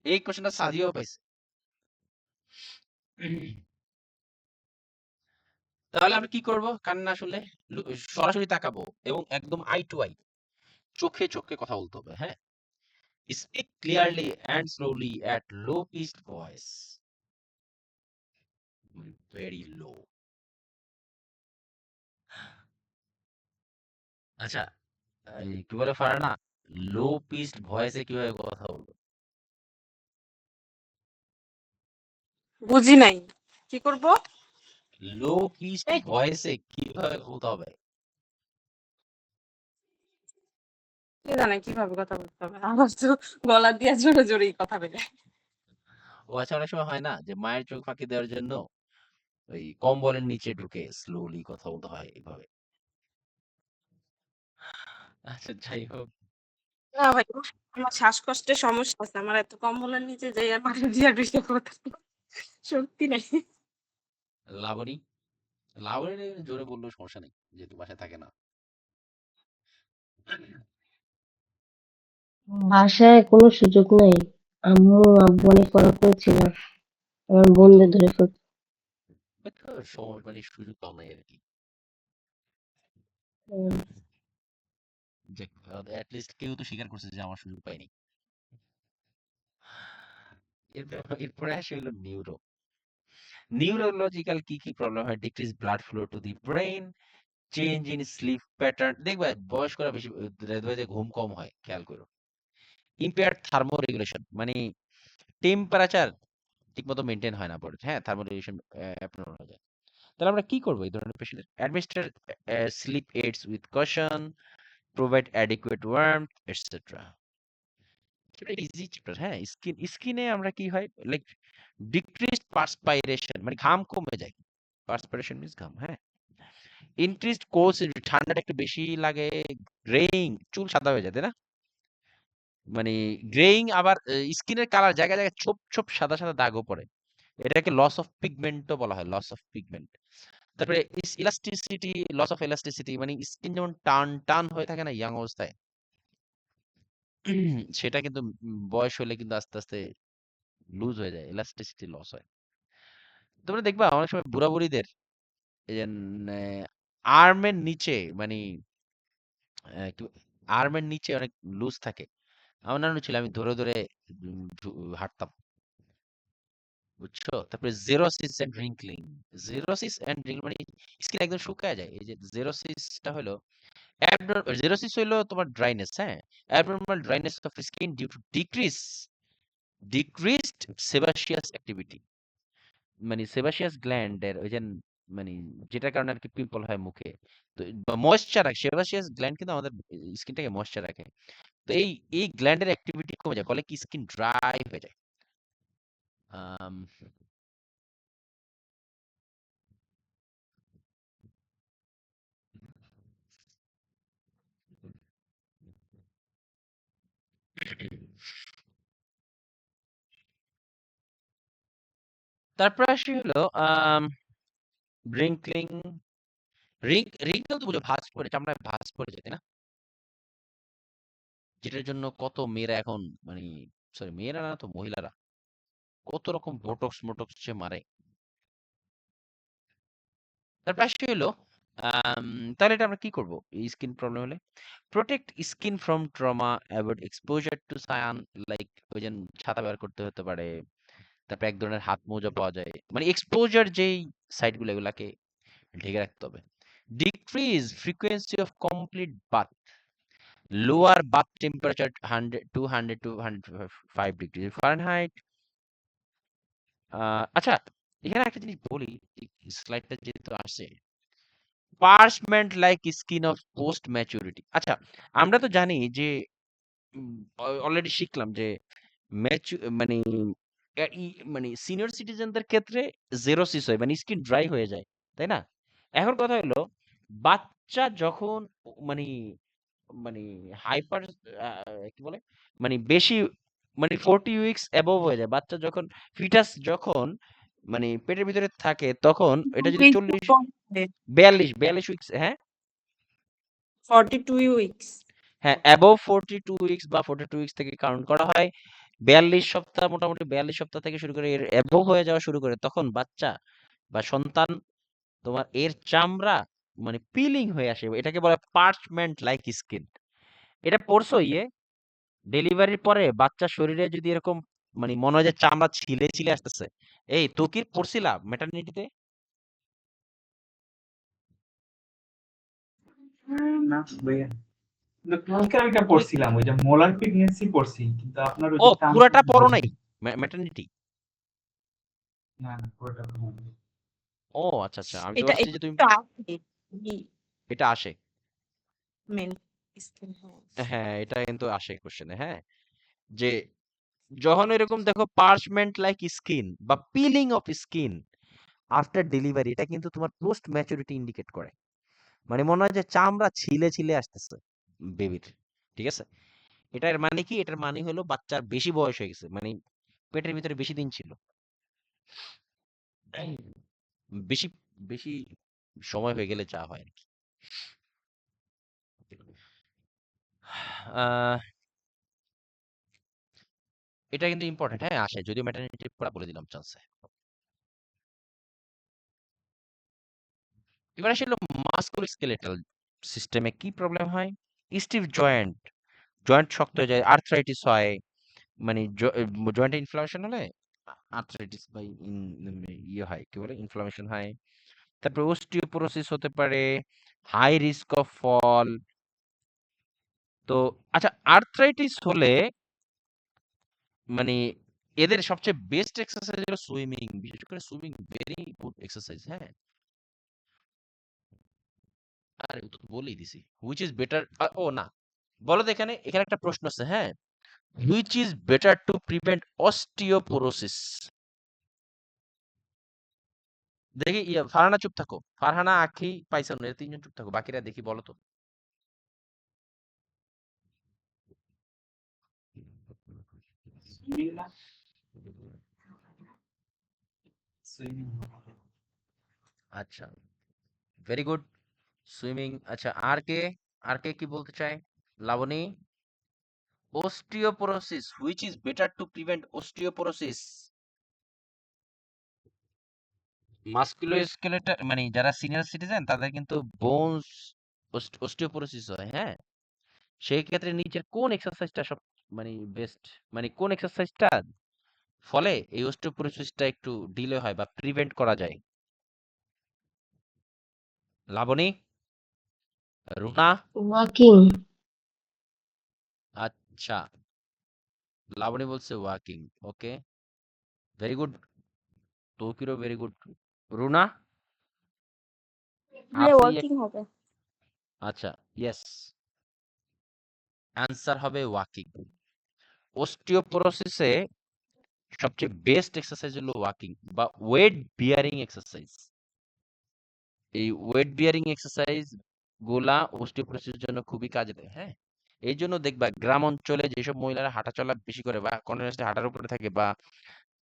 এই কোশ্চেনটা সাদিও পাইছে। তাহলে আমরা কি করব? কান না শুনলে সরাসরি তাকাবো এবং একদম আই টু আই, চোখে চোখে কথা বলতে হবে। হ্যাঁ, speak clearly and slowly at low pitched voice, very low. আচ্ছা, এই কি বলে ফারহানা, লো পিচড ভয়েসে কিভাবে কথা বলবো? বুঝি নাই কি করব? লো পিচড এই ভয়েসে কিভাবে বলতে হবে? কে জানে কিভাবে কথা বলতে হবে, আমার তো গলা দিয়ে জোরে জোরেই কথা বের হয়। ও আচ্ছা, অনেক সময় হয় না যে মায়ের চোখ ফাঁকি দেওয়ার জন্য ওই কম্বলের নিচে ঢুকে স্লোলি কথা বলতে হয় এইভাবে। আচ্ছা যাই হোক, না ভাই, আমার শ্বাসকষ্টের সমস্যা আছে, আমার এত কম্বলের নিচে যাই আর পানি দিয়ে ঢুকে কথা শক্তি নাই। লাবণী, লাবণী জোরে বললেও সমস্যা নেই যেহেতু বাসায় থাকে না। বাসায় কোনো সুযোগ নাই। আম্মু আব্বু অনেক পড়া করেছিল, আমার হয়তো বোনদের ধরে ফেলতো। হয়তো সময় মানে সুযোগ পাও নাই আর কি। হুম, যে অ্যাটলিস্ট কেউ তো স্বীকার করছে যে আমার সুযোগ পাইনি। এরপরে আসে হলো নিউরোলজিক্যাল কি প্রবলেম হয়? Decrease blood flow to the brain, change in sleep pattern. দেখবে বয়স্করা বেশি রাতে ঘুম কম হয়, খেয়াল করো। ইম্পেয়ার্ড থার্মো রেগুলেশন, মানে টেম্পারেচার ঠিকমতো মেনটেন হয় না পরে, হ্যাঁ, থার্মো রেগুলেশন অ্যাবনর্মাল হয়ে যায়। তাহলে আমরা কি করবো এই ধরনের পেশেন্টের? Administer sleep aids with caution, provide adequate warmth etcetera. Easy chapter, হ্যাঁ। স্কিনে আমরা কি হয়, লাইক ডিক্রিজড পার্সপাইরেশন, মানে ঘাম কমে যায়। পার্সপাইরেশন মিন্স ঘাম, হ্যাঁ। ইনক্রিজড কোর্স, ঠান্ডাটা একটু বেশি লাগে। গ্রেইং, চুল সাদা হয়ে যায়, তাই না? মানে গ্রেইং, আবার স্কিনের কালার জায়গায় জায়গায় ছোপ ছোপ সাদা সাদা দাগও পড়ে। এটাকে লস অফ পিগমেন্টও বলা হয়, লস অফ পিগমেন্ট। তারপরে ইলাস্টিসিটি, লস অফ ইলাস্টিসিটি, মানে স্কিন যেমন টান টান হয়ে থাকে না ইয়াং অবস্থায়, সেটা কিন্তু বয়স হলে কিন্তু আস্তে আস্তে লুজ হয়ে যায়, ইলাস্টিসিটি লস হয়। তোমরা দেখবা অনেক সময় বুড়া বুড়িদের এই যে আর্মের নিচে, মানে আর্মের নিচে অনেক লুজ থাকে। আমার নানু ছিল, আমি ধরে ধরে হাঁটতাম, বুঝছো? তারপরে জেরোসিস এন্ড রিঙ্কলিং। জেরোসিস এন্ড রিঙ্কলিং মানে স্কিন একদম শুকায় যায়। এই যে জেরোসিসটা হলো জেরোসিস হইলো তোমার ড্রাইনেস, হ্যাঁ। Abnormal dryness of skin due to decreased sebaceous activity, মানে সেবাসিয়াস গ্ল্যান্ডের ওই যে, মানে যেটার কারণে আর কি পিম্পল হয় মুখে। তো ময়েশ্চার রাখে, সেবাসিয়াস গ্ল্যান্ড কিন্তু আমাদের স্কিনটাকে ময়েশ্চার রাখে। তো এই গ্ল্যান্ডের অ্যাক্টিভিটি কমে যায়, ফলে কি স্কিন ড্রাই হয়ে যায়। আম, তারপর আসি হলো রিঙ্কলিং। রিঙ্কেল তো বুঝো, ভাঁজ পড়ে, চামড়ায় ভাঁজ পড়ে যায়, তাই না? যেটার জন্য কত মেয়েরা এখন, মানে সরি মেয়েরা না তো মহিলারা কত রকম বোটক্স মোটক্স সে মারে। তারপর আসি হলো আম, তাহলে এটা আমরা কি করব এই স্কিন প্রবলেম হলে? Protect skin from trauma, avoid exposure to sun, like ওই যে ছাতা ব্যবহার করতে হতে পারে। তারপর এক ধরনের হাত মোজা পাওয়া যায়, মানে এক্সপোজার যেই সাইটগুলো এগুলাকে ঢেকে রাখতে হবে। Decrease frequency of complete bath, lower bath temperature 200 to 105 degree Fahrenheit. আচ্ছা, এখানে একটা জিনিস বলি, স্লাইডটা যেহেতু আসে, parchment like skin of post maturity. আচ্ছা, আমরা তো জানি যে অলরেডি শিখলাম যে মানে মানে সিনিয়র সিটিজেনদের ক্ষেত্রে জেরোসিস হয়, মানে স্কিন ড্রাই হয়ে যায়, তাই না? এখন কথা হলো, বাচ্চা যখন মানে মানে হাইপার কি বলে, মানে বেশি, মানে 40 উইকস অ্যাবভ হয়ে যায় বাচ্চা যখন, ফিটাস যখন মানে পেটের ভিতরে থাকে, তখন এটা যদি 42 উইকস, হ্যাঁ 42 উইকস। হ্যাঁ অ্যাবভ 42 উইকস বা 42 উইকস থেকে কাউন্ট করা হয়। 42 সপ্তাহ, মোটামুটি 42 সপ্তাহ থেকে শুরু করে এর অ্যাবভ হয়ে যাওয়া শুরু করে, তখন বাচ্চা বা সন্তান তোমার এর চামড়া মানে পিলিং হয়ে আসে, এটাকে বলে পার্চমেন্ট লাইক স্কিন। এটা পড়ছো ইয়ে ডেলিভারির পরে বাচ্চার শরীরে যদি এরকম মানে মনে হয় যে চামড়া ছিলে ছিলে আসতেছে, এই তো কি পড়ছিলা ম্যাটারনিটিতে? না ভাইয়া। কিন্তু কালকে আমি এটা পড়ছিলাম, ওই যে মোলার প্রেগন্যান্সি পড়ছি, কিন্তু আপনার ওই ও যে টার্ম পুরাটা পড়ো নাই ম্যাটারনিটি? না না পুরোটা পড়া হয়নি। ও আচ্ছা আচ্ছা, আমি তো এটা ভাবছি এটা যে তুমি তো আছে এটা আসে। Main skin. হ্যাঁ হ্যাঁ, এটা কিন্তু আসে কোশ্চেনে। হ্যাঁ, যে যখন এরকম দেখো পার্চমেন্ট লাইক স্কিন বা peeling of skin after delivery, এটা কিন্তু তোমার পোস্ট ম্যাচুরিটি ইন্ডিকেট করে। মানে মনে হয় যে চামড়া ছিলে ছিলে আসতেছে বেবির। ঠিক আছে, এটার মানে কি? এটার মানে হলো বাচ্চার বেশি বয়স হয়ে গেছে, মানে পেটের ভিতরে বেশি দিন ছিল, বেশি বেশি সময় হয়ে গেলে যা হয় আর কি। আহ, এটা কিন্তু ইম্পর্টেন্ট। হ্যাঁ, আসে, যদিও ম্যাটারনিটি পড়া বলে দিলাম চান্সে। এবার আসলে মাস্কুলোস্কেলেটাল সিস্টেমে কি প্রবলেম হয়? স্টিফ জয়েন্ট, জয়েন্ট শক্ত হয়ে যায়, আর্থ্রাইটিস হয়, মানে জয়েন্টে ইনফ্লামেশন হলে আর্থ্রাইটিস বা ইয়ে হয়, কি বলে, ইনফ্লামেশন হয়। তারপরে অস্টিওপোরোসিস হতে পারে, হাই রিস্ক অফ ফল। তো আচ্ছা, আর্থ্রাইটিস হলে মানে এদের সবচেয়ে বেস্ট এক্সারসাইজ হলো সুইমিং, বিশেষ করে সুইমিং ভেরি গুড এক্সারসাইজ। হ্যাঁ, আরে ও তো বলেই দিছি, হুইচ ইজ বেটার। ও না, বলো তো, এখানে এখানে একটা প্রশ্ন আছে। হ্যাঁ, which is better to prevent osteoporosis? দেখি ফারহানা চুপ থাকো, ফারহানা, আখি, পাইছান, এর তিনজন চুপ থাকো, বাকিরা দেখি বলো তো। সুইমিং না, সুইমিং। আচ্ছা, ভেরি গুড, সুইমিং। আচ্ছা, আর কে কি বলতে চায়? Labani, osteoporosis, which is better to prevent osteoporosis? Musculoskeletal মানে যারা সিনিয়র সিটিজেন তাদের কিন্তু বোনস অস্টিওপোরোসিস হয়। হ্যাঁ, সেই ক্ষেত্রে নিচের কোন এক্সারসাইজটা সব মানে বেস্ট, মানে কোন এক্সারসাইজটা ফলে এই অস্টিওপোরোসিসটা একটু ডিলে হয় বা প্রিভেন্ট করা যায়? লাবণী, রুনা। ওয়াকিং। আচ্ছা, লাবণী বলছে ওয়াকিং। ওকে, ভেরি গুড, তৌকিরও ভেরি গুড। রুনা, হ্যাঁ আসি ওয়ার্কিং হবে। আচ্ছা, ইয়েস, অ্যান্সার হবে ওয়াকিং। অস্টিওপোরোসিসে সবচেয়ে বেস্ট এক্সারসাইজ হলো ওয়াকিং বা ওয়েট বিয়ারিং এক্সারসাইজ। এই ওয়েট বিয়ারিং এক্সারসাইজ গুলা অস্টিওপোরোসিসের জন্য খুবই কাজে দেয়। হ্যাঁ, এই জন্য দেখবা গ্রাম অঞ্চলে যেসব মহিলারা হাঁটা চলা বেশি করে বা কন্টিনিউয়াসলি হাঁটার উপরে থাকে বা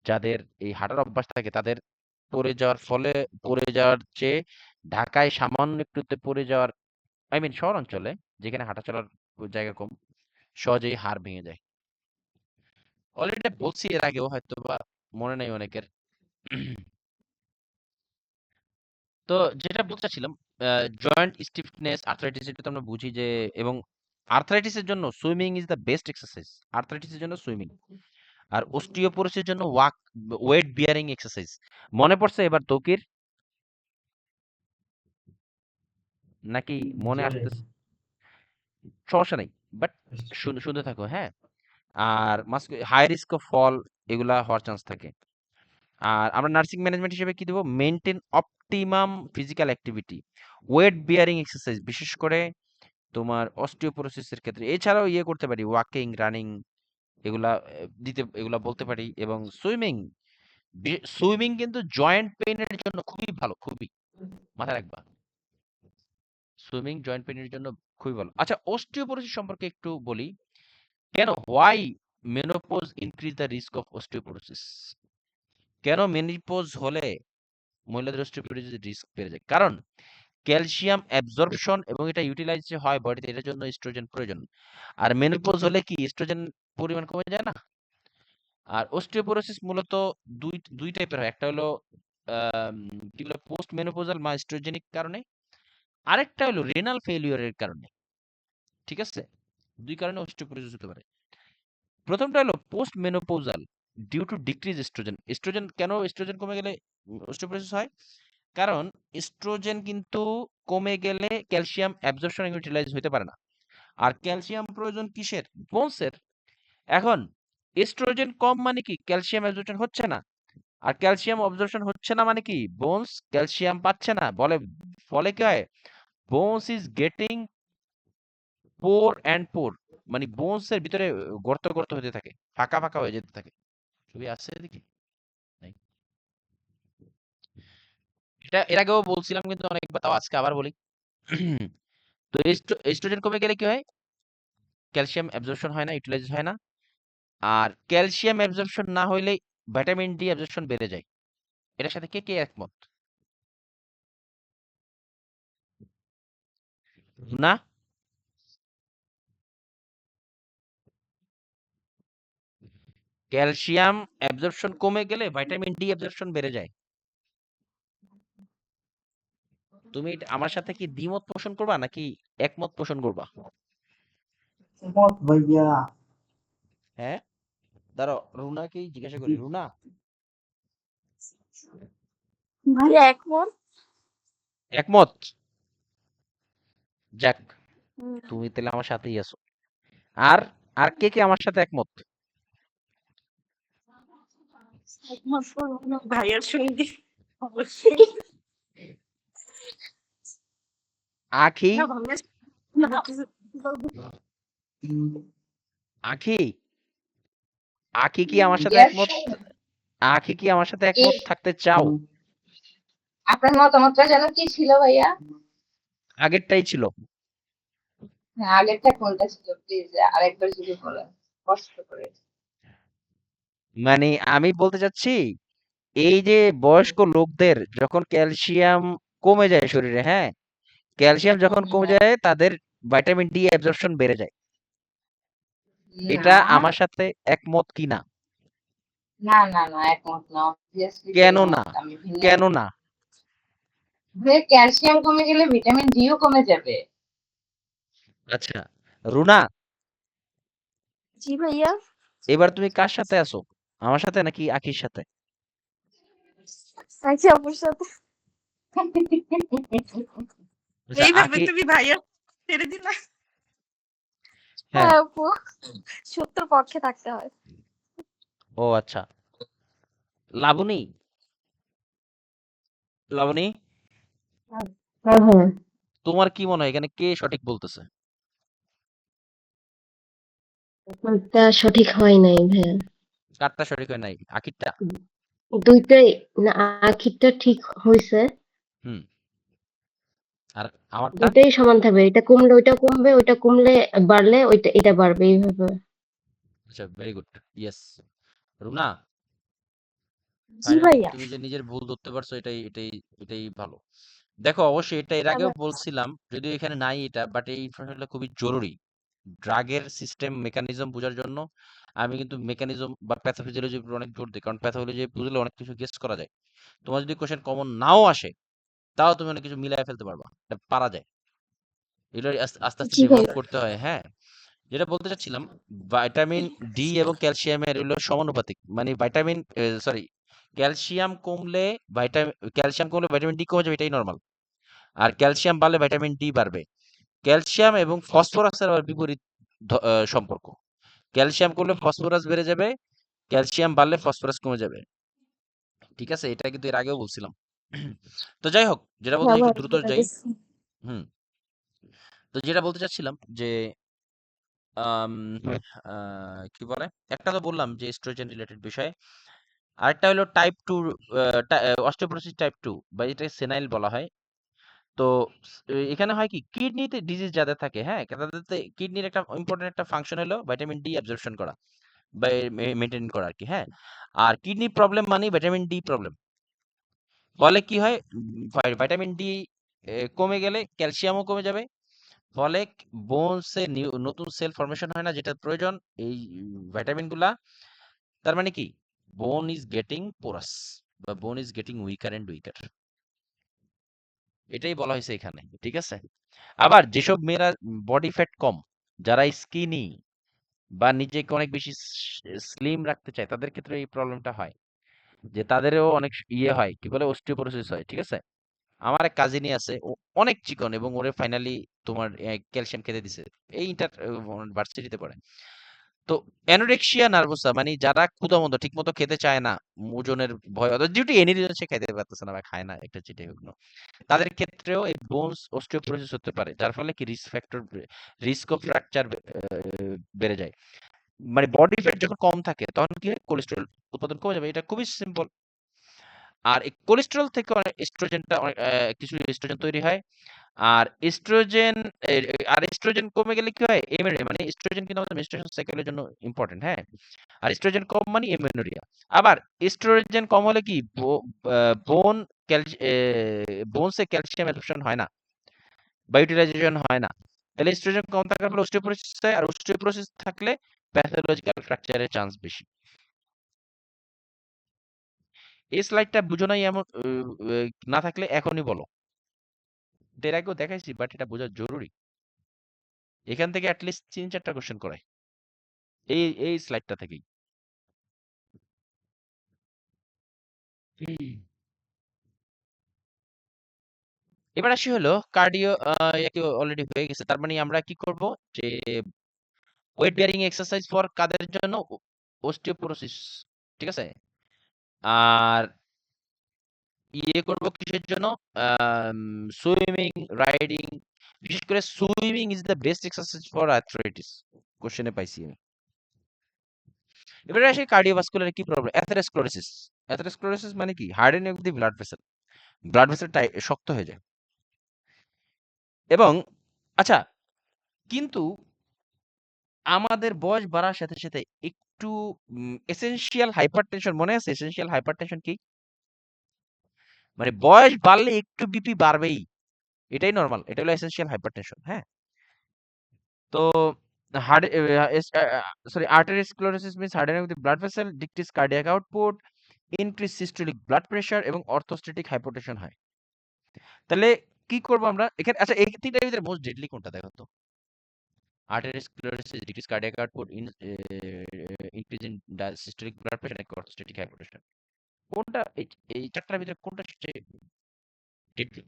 যাদের এই হাঁটার অভ্যাস থাকে, তাদের পড়ে যাওয়ার চেয়ে ঢাকায় সামান্য একটুতে পড়ে যাওয়ার, আই মিন শহর অঞ্চলে যেখানে হাঁটা চলার জায়গা কম, সহজেই হাড় ভেঙে যায়। অলরেডি বলছি এর আগেও, হয়তো বা মনে নাই অনেকের। তো যেটা বলতে চাচ্ছিলাম, জয়েন্ট স্টিফনেস, আর্থ্রাইটিস, এটা তো আমরা বুঝি যে, এবং আর্থ্রাইটিসের জন্য swimming is the best exercise. আর্থ্রাইটিসের জন্য সুইমিং, আর অস্টিওপোরোসিসের জন্য ওয়েট বিয়ারিং এক্সারসাইজ। মনে পড়ছে এবার তৌকির, নাকি মনে জোরে। আসতেছে? সমস্যা নেই, বাট শুনতে থাকো। হ্যাঁ, আর হাই রিস্ক অফ ফল, এগুলা হওয়ার চান্স থাকে। আর আমরা নার্সিং ম্যানেজমেন্ট হিসেবে কি দেবো? Maintain optimum physical activity, wait bearing exercise, বিশেষ করে তোমার অস্টিওপোরোসিসের ক্ষেত্রে। এছাড়াও ইয়ে করতে পারি, ওয়াকিং, রানিং, এগুলা বলতে পারি। এবং সুইমিং, সুইমিং কিন্তু জয়েন্ট পেইনের জন্য খুবই ভালো, খুবই, মাথায় রাখবা, সুইমিং জয়েন্ট পেইনের জন্য খুবই ভালো। আচ্ছা, অস্টিওপোরোসিস সম্পর্কে একটু বলি। কেন, why menopause increase the risk of osteoporosis? কেন মেনোপজ হলে মহিলাদের অস্টিওপোরোসিস রিস্ক বেড়ে যায়? কারণ ক্যালসিয়াম অ্যাবজর্পশন এবং এটা ইউটিলাইজ যে হয় বডিতে, এটার জন্য এস্ট্রোজেন প্রয়োজন। আর মেনোপজ হলে কি এস্ট্রোজেন পরিমাণ কমে যায় না? আর অস্টিওপোরোসিস মূলত দুই টাইপের হয়। একটা হলো আম, কি বলে, পোস্ট মেনোপোজাল বা এস্ট্রোজেনিক কারণে, আরেকটা হলো রেনাল ফেলিওরের কারণে। ঠিক আছে, দুই কারণে অস্টিওপোরোসিস হতে পারে। প্রথমটা হলো post menopausal, due to decrease oestrogen. Oestrogen কমে গেলে অস্টিওপোরোসিস হয়? কারণ এস্ট্রোজেন কিন্তু কমে গেলে ক্যালসিয়াম অ্যাবজর্পশন এবং ইউটিলাইজ হতে পারে না। আর ক্যালসিয়াম প্রয়োজন কিসের? বোনসের। এখন এস্ট্রোজেন কম মানে কি ক্যালসিয়াম অ্যাবজর্পশন হচ্ছে না, আর ক্যালসিয়াম অবজর্পশন হচ্ছে না মানে কি বোনস ক্যালসিয়াম পাচ্ছে না, ফলে কি হয়, bones is getting poor and poor, মানে বোনস এর ভিতরে গর্ত গর্ত হতে থাকে, ফাঁকা ফাঁকা হয়ে যেতে থাকে। ছবি আছে দেখি নাই? এটা এর আগেও বলছিলাম কিন্তু অনেকবার, তাও আজকে আবার বলি। তো এস্ট্রোজেন কমে গেলে কি হয়, ক্যালসিয়াম অ্যাবজর্পশন হয় না, ইউটিলাইজ হয় না। আর ক্যালসিয়াম অ্যাবজর্পশন না হইলে ভিটামিন ডি অ্যাবজর্পশন বেড়ে যায়। এটার সাথে কে কে একমত? না, ক্যালসিয়াম অ্যাবজর্পশন কমে গেলে ভিটামিন ডি অ্যাবজর্পশন বেড়ে যায়। তুমি আমার সাথে কি দ্বিমত পোষণ করবা নাকি একমত পোষণ করবা? মত ভাইয়া। হ্যাঁ, দাঁড়াও, রুনাকেই জিজ্ঞাসা করি। রুনা, ভাইয়া একমত। একমত? যাক, হুম, তুমি তাহলে আমার সাথেই আছো। আর আর কে কে আমার সাথে একমত? একমত করবো ভাইয়ার সঙ্গে অবশ্যই। আখি, না ভাইয়া না, কিছু বলবো। আখি, আখি কি আমার সাথে Yes, একমত? আখি কি আমার সাথে একমত থাকতে চাও? আপনার মতামতটা যেন কি ছিল ভাইয়া? আগেরটাই ছিল। হ্যাঁ, আগেরটা কোনটা ছিল প্লিজ আরেকবার যদি বলেন কষ্ট করে। মানে আমি বলতে চাচ্ছি, এই যে বয়স্ক লোকদের যখন ক্যালসিয়াম কমে যায় শরীরে, হ্যাঁ, ক্যালসিয়াম যখন কমে যায় তাদের ভিটামিন ডি অ্যাবজর্পশন বেড়ে যায়। না এটা আমার সাথে একমত কি না? না না না একমত না, অবভিয়াসলি কেন না? দ্বিমত, আমি ভিন্ন। কেন না? ক্যালসিয়াম কমে গেলে ভিটামিন ডিও কমে যাবে। আচ্ছা, রুনা, জি ভাইয়া। এবার তুমি কার সাথে আছো? আমার সাথে নাকি আখির সাথে? আচ্ছা আপুর সাথে। আচ্ছা, এইভাবে আখি, তুমি ভাইয়া ছেড়ে দিলা। হ্যাঁ, হ্যাঁ আপু, সত্যর পক্ষে থাকতে হয়। ও আচ্ছা। লাবণী, লাবণী, হ্যাঁ হ্যাঁ, তোমার কি মনে হয় এখানে কে সঠিক বলতেছে? ব্যাপারটা সঠিক হয় নাই ভাইয়া। কারটা সঠিক হয় নাই? আখিরটা? দুইটাই না, আখিরটা ঠিক হয়েছে, হুম। আর আমারটা? দুইটাই সমান থাকবে, এটা কমলে ওইটা কমবে, ওইটা কমলে বাড়লে ওইটা এটা বাড়বে, এইভাবে। আচ্ছা, ভেরি গুড। ইয়েস। রুনা, জি ফাইনালি ভাইয়া। তুমি যে নিজের ভুল ধরতে পারছো, এটাই ভালো। দেখো, অবশ্যই এটা এর আগেও আবার বলছিলাম, যদিও এখানে নাই এটা, বাট এই ইনফরমেশনটা খুবই জরুরি ড্রাগের সিস্টেম মেকানিজম বোঝার জন্য। আমি কিন্তু মেকানিজম বা প্যাথোফিজিওলজির উপর অনেক জোর দিই, কারণ প্যাথোলজি বুঝলে অনেক কিছু গেস করা যায়। তোমার যদি কোশ্চেন কমন নাও আসে, তাও তুমি অনেক কিছু মিলাই ফেলতে পারবা, এটা পারা যায়। এগুলো আস্তে আস্তে আস্তে জি ডেভেলপ ভাইয়া। করতে হয়। হ্যাঁ, যেটা বলতে চাচ্ছিলাম, ভিটামিন ডি এবং ক্যালসিয়ামের এগুলো সমানুপাতিক, মানে সরি, ক্যালসিয়াম কমলে ক্যালসিয়াম কমলে ভিটামিন ডি কমে যাবে, এটাই নর্মাল। আর ক্যালসিয়াম বাড়লে ভিটামিন ডি বাড়বে। ক্যালসিয়াম এবং ফসফরাসের আবার বিপরীত সম্পর্ক। ক্যালসিয়াম কমলে ফসফরাস বেড়ে যাবে, ক্যালসিয়াম বাড়লে ফসফরাস কমে যাবে। ঠিক আছে, এটা কিন্তু এর আগেও বলছিলাম। তো যাই হোক, যেটা বলতে চাই, আবার একটু দ্রুত ভুলে যাই। গেছি। হুম। তো যেটা বলতে চাচ্ছিলাম যে আম, কি বলে, একটা তো বললাম যে এস্ট্রোজেন রিলেটেড বিষয়, আরেকটা হলো type two osteoporosis type two, বা যেটা সেনাইল বলা হয়। তো এখানে হয় কি, কিডনিতে ডিজিজ যাদের থাকে, হ্যাঁ, তাদের কিডনির একটা ইম্পর্টেন্ট একটা ফাংশন হলো ভিটামিন ডি অ্যাবজর্পশন করা বা মেনটেন করা আর কি, হ্যাঁ। আর কিডনি প্রবলেম মানে ভিটামিন ডি প্রবলেম। ফলে কি হয়, ভিটামিন ডি কমে গেলে ক্যালসিয়ামও কমে যাবে। ফলে বোনসে নতুন সেল ফরমেশন হয় না, যেটা প্রয়োজন এই ভিটামিন গুলা। তার মানে কি, বোন ইজ গেটিং পোরাস, বা bone is getting weaker and weaker, এটাই বলা হয়েছে এখানে। ঠিক আছে। আবার যেসব মেয়েরা বডি ফ্যাট কম, যারা স্কিনি বা নিজেকে অনেক বেশি স্লিম রাখতে চায়, তাদের ক্ষেত্রে এই প্রবলেমটা হয়, যে তাদেরও অনেক ইয়ে হয়, কি বলে, অস্টিওপোরোসিস হয়। ঠিক আছে। আমার এক কাজিনই আছে, ও অনেক চিকন, এবং ওরে ফাইনালি তোমার ক্যালসিয়াম খেতে দিছে, এই ইন্টার ভার্সিটিতে পড়ে। তো অ্যানোরেক্সিয়া নার্ভোসা মানে যারা ক্ষুধামন্দ ঠিক মতো খেতে চায় না, ওজনের ভয়, ডিউটি এনি রিজন সে খেতে পারতেছে না বা খায় না, একটা যেটাই হোক না, তাদের ক্ষেত্রেও এই বোনস অস্টিওপোরোসিস হতে পারে, যার ফলে কি রিস্ক অফ ফ্র্যাকচার বেড়ে যায়। মানে বডি ফ্যাট যখন কম থাকে তখন কি হয়, কোলেস্টেরল উৎপাদন কমে যাবে, এটা খুবই সিম্পল। আর এই কোলেস্টেরল থেকে এস্ট্রোজেনটা কিছু এস্ট্রোজেন তৈরি হয়। আর এস্ট্রোজেন কমে গেলে কি হয়, মানে এস্ট্রোজেন কিন্তু আমাদের মেনস্ট্রুয়েশন সাইকেলের জন্য ইম্পর্টেন্ট, হ্যাঁ। আর এস্ট্রোজেন কম মানে এমেনোরিয়া। আবার এস্ট্রোজেন কম হলে কি বোন বোনসে ক্যালসিয়াম অ্যাবসর্পশন হয় না বা ইউটিলাইজেশন হয় না। তাহলে এস্ট্রোজেন কম থাকার ফলে অস্টিওপোরোসিস হয়, আর অস্টিওপোরোসিস থাকলে প্যাথোলজিক্যাল ফ্র্যাকচারের চান্স বেশি। এই স্লাইডটা বুঝো নাই এমন না থাকলে এখনই বলো, এর আগেও দেখাইছি, বাট এটা বোঝা জরুরি। এখান থেকে অ্যাটলিস্ট 3-4টা কোশ্চেন করায় এই স্লাইডটা থেকেই। এবার আসি হলো কার্ডিও, অলরেডি হয়ে গেছে, তার মানে আমরা কি করব, যে ওয়েট বিয়ারিং এক্সারসাইজ ফর কাদের জন্য, অস্টিওপোরোসিস, ঠিক আছে। আর ইয়ে করব কিসের জন্য, সুইমিং, রাইডিং, বিশেষ করে swimming is the best exercise for arthritis, কোশ্চেনে পাইছি আমি। এবারে আসি কার্ডিওভাস্কুলার কি প্রবলেম, অ্যাথেরোস্ক্লেরোসিস। অ্যাথেরোস্ক্লেরোসিস মানে কি, হার্ডেনিং অফ দি ব্লাড ভেসেলটা শক্ত হয়ে যায়। এবং আচ্ছা, কিন্তু আমাদের বয়স বাড়ার সাথে সাথে একটু এসেনশিয়াল হাইপারটেনশন মনে আছে, এসেনশিয়াল হাইপারটেনশন কি, মানে বয়স বাড়লে একটু বিপি বাড়বেই, এটাই নরমাল, এটা হলো এসেনশিয়াল হাইপারটেনশন, হ্যাঁ। তো arteriosclerosis means hardening of the blood vessel, decrease cardiac output, increase systolic blood pressure এবং অর্থোস্ট্যাটিক হাইপোটেনশন হয়। তাহলে কি করব আমরা এখানে, আচ্ছা এই তিনটার ভিতরে মোস্ট ডেডলি কোনটা দেখো তো, arteriosclerosis, decreased cardiac output, increase in systolic blood pressure, and orthostatic hypotension. কোনটা এই চারটার ভিতরে কোনটা সবচেয়ে deadly?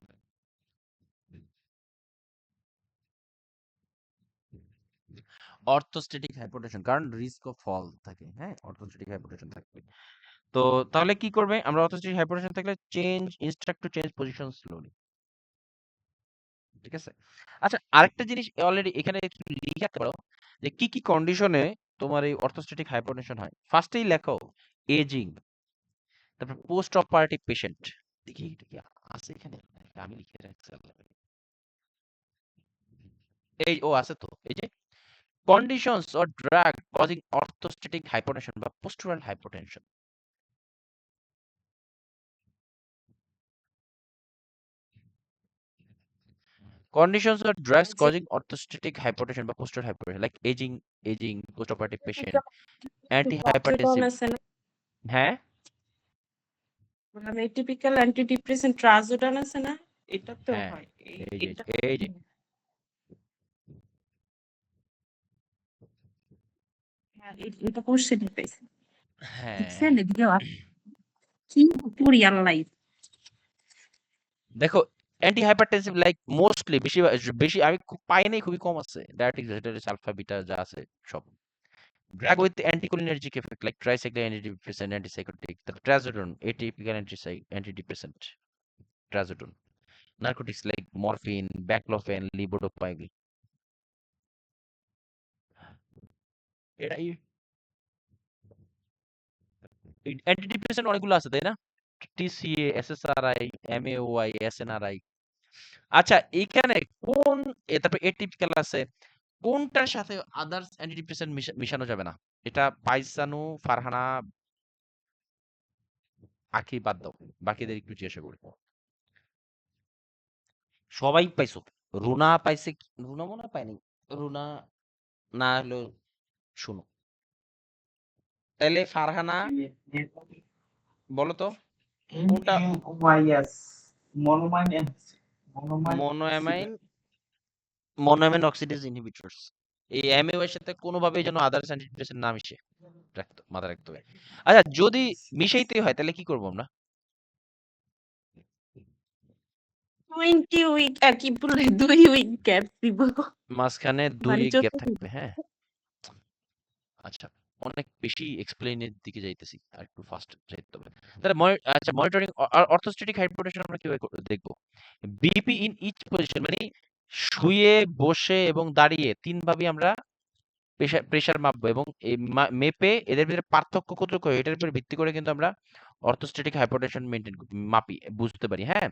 অর্থোস্ট্যাটিক হাইপোটেনশন, কারণ রিস্ক অফ ফল থাকে, হ্যাঁ, অর্থোস্ট্যাটিক হাইপোটেনশন থাকবে। তো তাহলে কি করবে, আমরা অর্থোস্ট্যাটিক হাইপোটেনশন থাকলে instruct to change position slowly, ঠিক আছে। আচ্ছা আরেকটা জিনিস অলরেডি এখানে একটু লিখে রাখতে পারো, যে কি কি কন্ডিশনে তোমার এই অর্থোস্ট্যাটিক হাইপোটেনশন হয়। ফার্স্টেই লেখো এজিং, তারপর পোস্ট অপারেটিভ পেশেন্ট, দেখি এটা কি আছে এখানে, আমি লিখে রাখছি, এই ও আছে তো, এই যে conditions or drug causing orthostatic hypotension বা postural hypotension. Conditions or drugs causing orthostatic hypotension বা postural hypotension like aging, post-operative patient, ট্রাজোডন antihypertensive, আছে না, হ্যাঁ মানে টিপিক্যাল অ্যান্টিডিপ্রেসেন্ট ট্রাজোডন আছে না, এটা তো হ্যাঁ হয় এই যে এটা। এই যে হ্যাঁ, এটা কোশ্চেন পাইছি, হ্যাঁ দেখছেন এদিকে কি করি আল্লাহ। দেখো অ্যান্টিহাইপারটেনসিভ লাইক মোস্টলি বেশি বেশি আমি পাই নাই, খুবই কম আছে, ডায়াবেটিক রেটারিস আলফা বিটা যা আছে সব। Drug with anticholinergic effect like tricyclic antidepressant, antipsychotic, trazodone, atypical antidepressant, trazodone. Narcotics like morphine, baclofen, levodopa. এটাই অ্যান্টিডিপ্রেসেন্ট অনেকগুলো আছে তাই না, টিসিএ, এসএসআরআই, এমএওআই, এসএনআরআই। আচ্ছা এখানে কোন তারপর এটিপিক্যাল আছে, কোনটার সাথে আদার্স অ্যান্টিডিপ্রেসেন্ট মিশানো যাবে না, এটা পাইসানু, ফারহানা, আখি বাদ দাও, বাকিদের একটু জিজ্ঞাসা করি। সবাই পাইছো, রুনা পাইছে, রুনা মনে হয় পাইনি, রুনা না হলো শুনো, তাহলে ফারহানা বলো তো কোনটা, MMYS monoamine মোনোঅ্যামাইন, মোনোঅ্যামাইন অক্সিডেজ ইনহিবিটরস। এই এমএও এর সাথে কোনোভাবেই যেন আদার্স অ্যান্টিডিপ্রেসেন্ট না মিশে, মাথায় রাখতে হবে। আচ্ছা যদি মিশাইতে হয় তাহলে কি করবো আমরা, 20 উইক কি বলে 2 উইক গ্যাপ দিব। মাঝখানে 2 মানে উইক গ্যাপ 14 থাকবে, হ্যাঁ? আচ্ছা, অনেক বেশি এক্সপ্লেইন এর দিকে যাইতেছি। আরেকটু ফাস্ট যাইতে হবে। তাহলে আচ্ছা, মনিটরিং অর্থোস্ট্যাটিক হাইপোটেনশন আমরা কিভাবে দেখব? বিপি ইন ইচ পজিশন, মানে শুয়ে, বসে এবং দাঁড়িয়ে 3 ভাবেই আমরা প্রেশার মাপবো, এবং এই মেপে এদের ভিতরে পার্থক্য কতটুকু হয় এটার উপর ভিত্তি করে কিন্তু আমরা অর্থোস্ট্যাটিক হাইপোটেনশন মাপি, বুঝতে পারি, হ্যাঁ?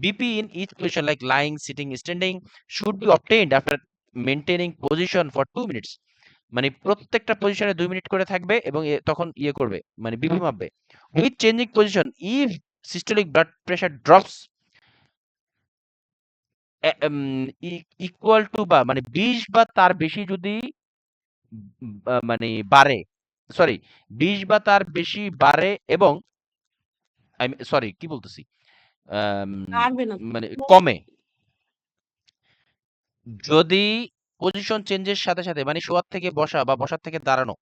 BP in each position like lying, sitting, standing should be obtained after maintaining position for 2 minutes. মানে প্রত্যেকটা পজিশনে 2 মিনিট করে থাকবে এবং তখন করবে, মানে বিপি মাপবে। With changing position if systolic blood pressure drops equal to বা মানে 20 বা তার বেশি যদি মানে বাড়ে, সরি 20 বা তার বেশি বাড়ে এবং সরি কি বলতেছি, পারবে না। মানে কমে, যদি পজিশন চেঞ্জের সাথে সাথে, মানে শোয়ার থেকে বসা বা বসার থেকে দাঁড়ানো,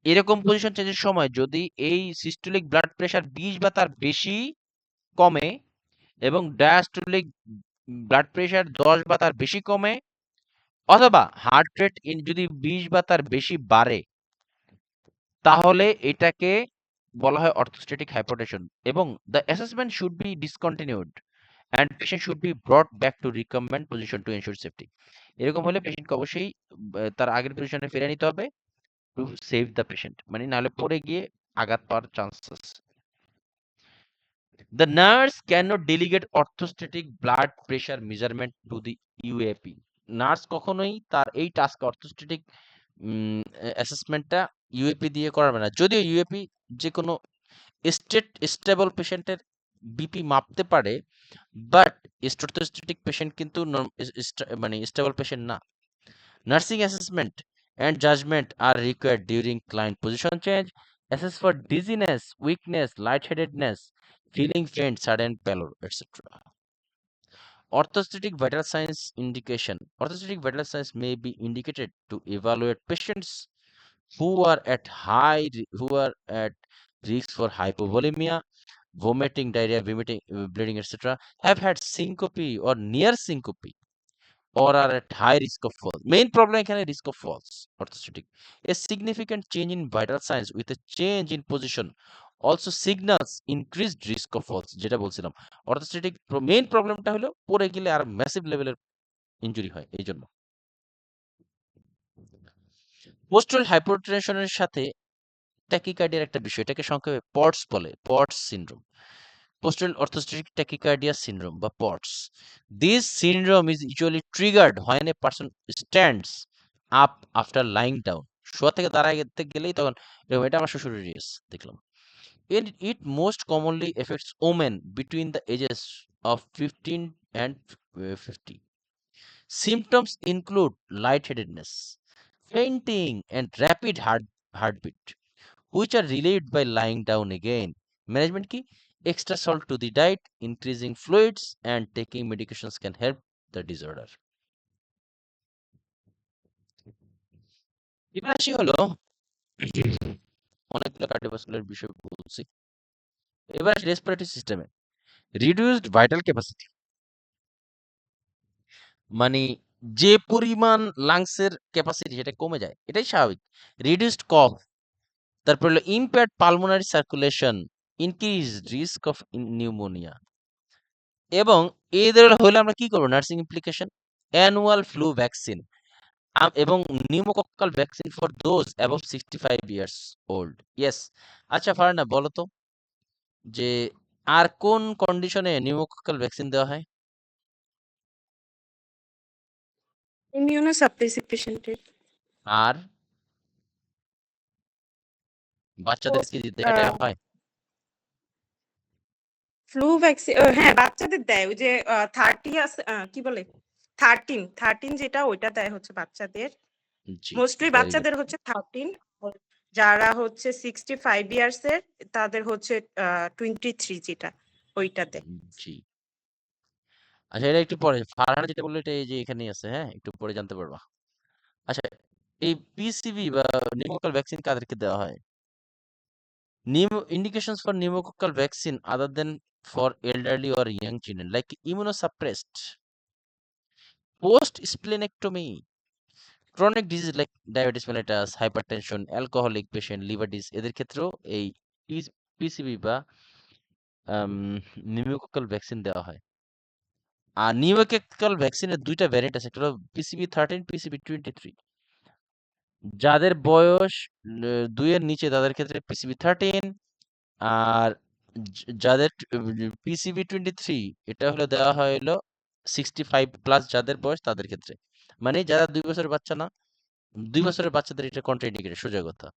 এরকম পজিশন চেঞ্জের সময় যদি এই সিস্টোলিক ব্লাড প্রেশার 20 বা তার বেশি কমে এবং ডায়াস্টোলিক ব্লাড প্রেশার 10 বা তার বেশি কমে, অথবা হার্ট রেট যদি 20 বা তার বেশি বাড়ে, তাহলে এটাকে বলা হয় অর্থোস্ট্যাটিক হাইপোটেনশন, এবং the assessment should be discontinued and patient should be ব্রট back to recommend position to ensure safety. এরকম হলে পেশেন্টকে অবশ্যই তার আগের পজিশনে ফিরে নিতে হবে টু সেভ দ্য পেশেন্ট, মানে নাহলে পড়ে গিয়ে আঘাত পাওয়ার chances. The nurse cannot delegate orthostatic blood pressure measurement to the UAP. Nurse কখনোই তার এই টাস্ক অর্থোস্ট্যাটিক অ্যাসেসমেন্টটা ইউএপি দিয়ে করাবে না, যদিও ইউএপি যে কোনো স্টেবল পেশেন্টের বিপি মাপতে পারে, বাট অর্থোস্ট্যাটিক পেশেন্ট কিন্তু মানে স্টেবল পেশেন্ট না। Nursing assessment and judgment are required during client position change, assess for dizziness, weakness, lightheadedness, feeling faint, sudden pallor, etc. Orthostatic vital signs indication. Orthostatic vital signs may be indicated to evaluate patients who are at risk for hypovolemia, vomiting, diarrhea, vomiting, bleeding, etc., have had syncope or near syncope, or are at high risk of fall. Main problem এখানে risk of falls, orthostatic. A significant change in vital signs with a change in position also signals increased risk of falls, যেটা বলছিলাম। orthostatic মেইন প্রবলেমটা হলো পড়ে গেলে আর ম্যাসিভ লেভেলের ইনজুরি হয়, এই জন্য। পোস্টাল হাইপোটেনশনের সাথে ট্যাকিকার্ডিয়ার একটা বিষয়, এটাকে সংক্ষেপে পটস বলে, pots syndrome. Postural orthostatic tachycardia syndrome বা POTS. This syndrome is usually triggered when a person stands up after lying down. শোয়া থেকে দাঁড়াতে গেলেই তখন এটা আমার শ্বশুরের ইয়েস দেখলাম। It most commonly affects women between the ages of 15 and 50. Symptoms include lightheadedness, fainting, and rapid heartbeat, which are relieved by lying down again. Management key: extra salt to the diet, increasing fluids, and taking medications can help the disorder. এবার আসি হলো অনেকগুলো কার্ডিওভাস্কুলার বিষয় বলছি, এবার রেসপিরেটরি সিস্টেমে রিডিউসড ভাইটাল ক্যাপাসিটি, মানে যে পরিমাণ লাংসের ক্যাপাসিটি সেটা কমে যায়, এটাই স্বাভাবিক। রিডিউসড কফ, তারপর হলো impaired pulmonary circulation, increase risk of pneumonia, এবং এদের হলে আমরা কি করবো? Nursing implication, annual flu vaccine এবং pneumococcal vaccine for those above 65 years old. Yes. আচ্ছা ফারহানা বলো তো, যে আর কোন কন্ডিশনে নিউমোকক্কাল ভ্যাকসিন দেওয়া হয়? ইমিউনোসাপ্রেসিভ পেশেন্টের। আর বাচ্চাদের কি এটা হয়? ফ্লু ভ্যাকসিন হ্যাঁ বাচ্চাদের দেয়, ওই যে 30 আছে কি বলে 13 যেটা ওইটা দেয় হচ্ছে বাচ্চাদের, জি, মোস্টলি very good. বাচ্চাদের হচ্ছে 13, যারা হচ্ছে 65 ইয়ার্স এর তাদের হচ্ছে 23 যেটা ওইটা দেয়। জি। আচ্ছা এটা একটু পরে, ফারহানা যেটা বললো এটা এই যে এখানেই আছে, হ্যাঁ একটু পরে জানতে পারবা। আচ্ছা, এই পিসিভি বা নিউমোকক্কাল ভ্যাকসিন কাদেরকে দেওয়া হয়? Indications for pneumococcal vaccine other than for elderly or young children, like immunosuppressed, post splenectomy, chronic disease like diabetes mellitus, hypertension, alcoholic patient, liver disease, এদের ক্ষেত্রেও এই পিসিবি বা নিউমোকক্কাল ভ্যাকসিন দেওয়া হয়। আর নিউমোকক্কাল ভ্যাকসিনের দুইটা ভ্যারিয়েন্ট আছে, একটা হলো PCV13, PCV23। যাদের বয়স 2 এর নিচে তাদের ক্ষেত্রে PCV13, আর যাদের PCV23 এটা হলো দেওয়া হয় হলো 65 প্লাস যাদের বয়স তাদের ক্ষেত্রে, মানে যারা 2 বছরের বাচ্চা না, 2 বছরের বাচ্চাদের এটা কন্ট্রাইন্ডিকেটেড, সোজা কথা।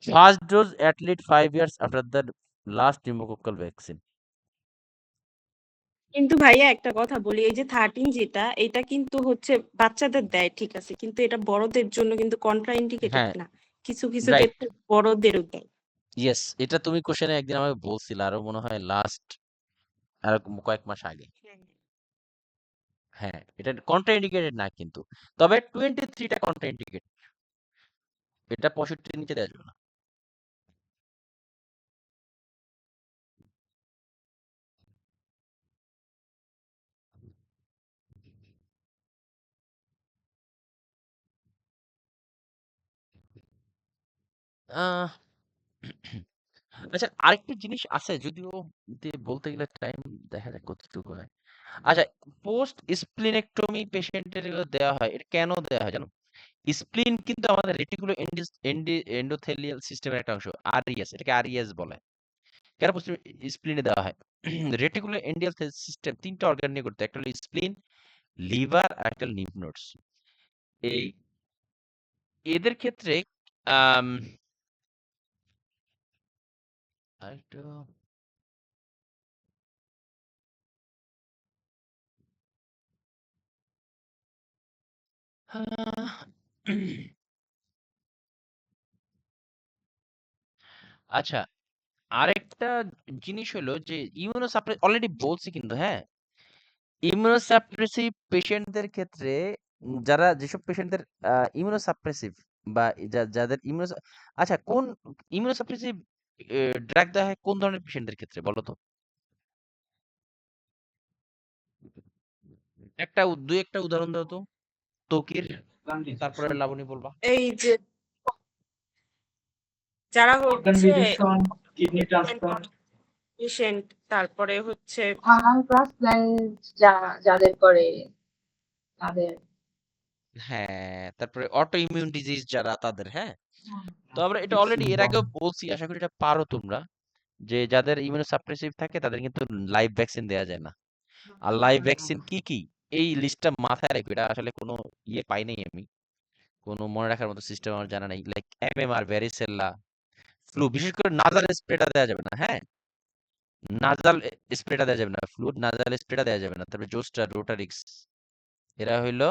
First dose at least 5 years after the last pneumococcal vaccine। কিন্তু ভাইয়া একটা কথা বলি, এই যে 13 যেটা, এটা কিন্তু হচ্ছে বাচ্চাদের দেয় ঠিক আছে, কিন্তু এটা বড়দের জন্য কিন্তু কন্ট্রাইন্ডিকেটেড হ্যাঁ, না। কিছু কিছু রাইট, ক্ষেত্রে বড়দেরও দেয়। ইয়েস, এটা তুমি কোশ্চেনে একদিন আমাকে বলছিলে, আরো মনে হয় লাস্ট আর কয়েক মাস আগে। হ্যাঁ, এটা কন্ট্রাইন্ডিকেটেড না কিন্তু, তবে 23টা কন্ট্রাইন্ডিকেটেড, এটা 65 নিচে দেওয়া যাবে না। আহ আচ্ছা, আরেকটা জিনিস আছে, যদিও বলতে গেলে টাইম দেখা যাক কতটুকু হয়। আচ্ছা, পোস্ট স্প্লিনেক্টমি পেশেন্টের দেওয়া হয়, এটা কেন দেওয়া হয় জানো? স্প্লিন কিন্তু আমাদের রেটিকুলো এন্ডোথেলিয়াল সিস্টেমের একটা অংশ, আরইএস, এটাকে আরইএস বলে। কেন স্প্লিনে দেওয়া হয়? রেটিকুলো এন্ডিয়াল সিস্টেম 3টা অর্গান নিয়ে করতে, একটা হলো স্প্লিন, লিভার আর একটা লিম্ফ নোডস। এই এদের ক্ষেত্রে আম, আরেকটু আহ, আচ্ছা, আরেকটা জিনিস হলো যে ইমিউনোসাপ্রেস অলরেডি বলছি কিন্তু, হ্যাঁ, ইমিউনোসাপ্রেসিভ পেশেন্টদের ক্ষেত্রে যারা যেসব পেশেন্টদের ইমিউনোসাপ্রেসিভ বা যাদের আচ্ছা, কোন ইমিউনোসাপ্রেসিভ ড্রাগ দেওয়া হয় কোন ধরনের পেশেন্টদের ক্ষেত্রে বলো তো? দুই একটা উদাহরণ দাও তো, তকির, তারপরে লাবণী বলবা। এই যে যারা অর্গান হচ্ছে রিজেকশন, কিডনি ট্রান্সপ্লান্ট, পেশেন্ট, তারপরে হচ্ছে ট্রান্সপ্ল্যান্ট যাদের করে তাদের। হ্যাঁ, তারপরে অটো ইমিউন ডিজিজ যারা তাদের, হ্যাঁ। তো আমরা এটা অলরেডি এর সিনড্রোম। আগেও বলছি, আশা করি এটা পারো তোমরা, যে যাদের ইমিউনোসাপ্রেসিভ থাকে তাদের কিন্তু লাইভ ভ্যাকসিন দেওয়া যায় না। আর লাইভ ভ্যাকসিন কি কি, এই লিস্টটা মাথায় রাখবে, এটা আসলে কোনো ইয়ে পাই নাই আমি, কোনো মনে রাখার মতো সিস্টেম আমার জানা নেই। লাইক এমএমআর, ভ্যারিসেল্লা, ফ্লু, বিশেষ করে নাজাল স্প্রেটা দেওয়া যাবে না, হ্যাঁ, নাজাল স্প্রেটা দেওয়া যাবে না, ফ্লু নাজাল স্প্রেটা দেওয়া যাবে না। তারপরে জোস্টার, রোটারিক্স, এরা হইলো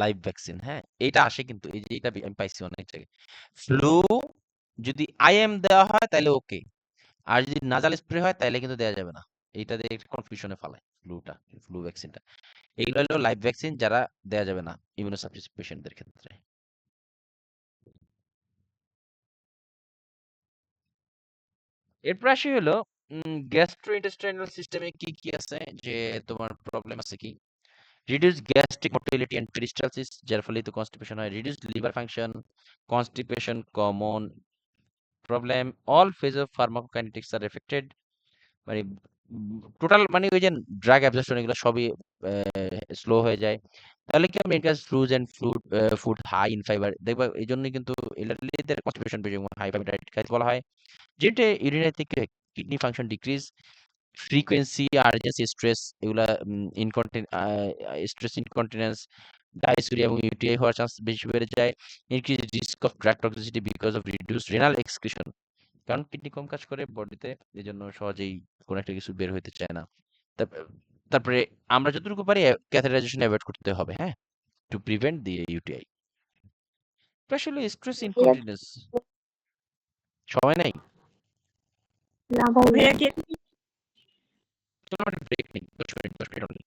লাইভ ভ্যাকসিন, হ্যাঁ। এটা আসে কিন্তু, এই যে এটা আমি পাইছি অনেক জায়গায়। ফ্লু যদি আইএম দেওয়া হয় তাহলে ওকে, আর যদি নাজাল স্প্রে হয় তাহলে কিন্তু দেওয়া যাবে না। এইটা দিয়ে কনফিউশনে ফালায় ফ্লু ভ্যাকসিনটা। এইগুলো হলো লাইভ ভ্যাকসিন, যারা দেওয়া যাবে না ইমিউনোসাপ্রেসিভ পেশেন্টদের ক্ষেত্রে। এরপর আসি হলো গ্যাস্ট্রোইন্টেস্টাইনাল সিস্টেমে কি কি আছে, যে তোমার প্রবলেম আছে কি, reduce gastric motility and peristalsis, যার ফলে তো কনস্টিপেশন হয়, reduce liver function, constipation common problem, all phase of pharmacokinetics are affected, মানে টোটাল মানে ওই যে ড্রাগ অ্যাবজর্পশন এগুলো সবই স্লো হয়ে যায়। তাহলে কি আমরা increase fluids and food high in fibre দেখবা, এই জন্যই কিন্তু এলার্জিদের কনস্টিপেশন বেশি, হাই ফাইবার ডায়েট খাইতে বলা হয়, যেটা ইউরিনারি থেকে kidney function decrease, frequency, urgency, stress, এগুলা স্ট্রেস ইনকন্টিনেন্স, ডায়সুরিয়া এবং ইউটিআই হওয়ার চান্স বেশি বেড়ে যায়, increase risk of drug toxicity because of reduce renal excretion, কারণ কিডনি কম কাজ করে বডিতে, এই জন্য সহজেই কোনো একটা কিছু বের হইতে চায় না। তারপরে আমরা যতটুকু পারি ক্যাথেটারাইজেশন অ্যাভয়েড করতে হবে, হ্যাঁ, টু প্রিভেন্ট দি ইউটিআই। আসলে স্ট্রেস ইনকন্টিনেন্স সময় নাই, না ভাই, ভাইয়া কি চলো ব্রেক নেই, 10 মিনিট 10 মিনিট only।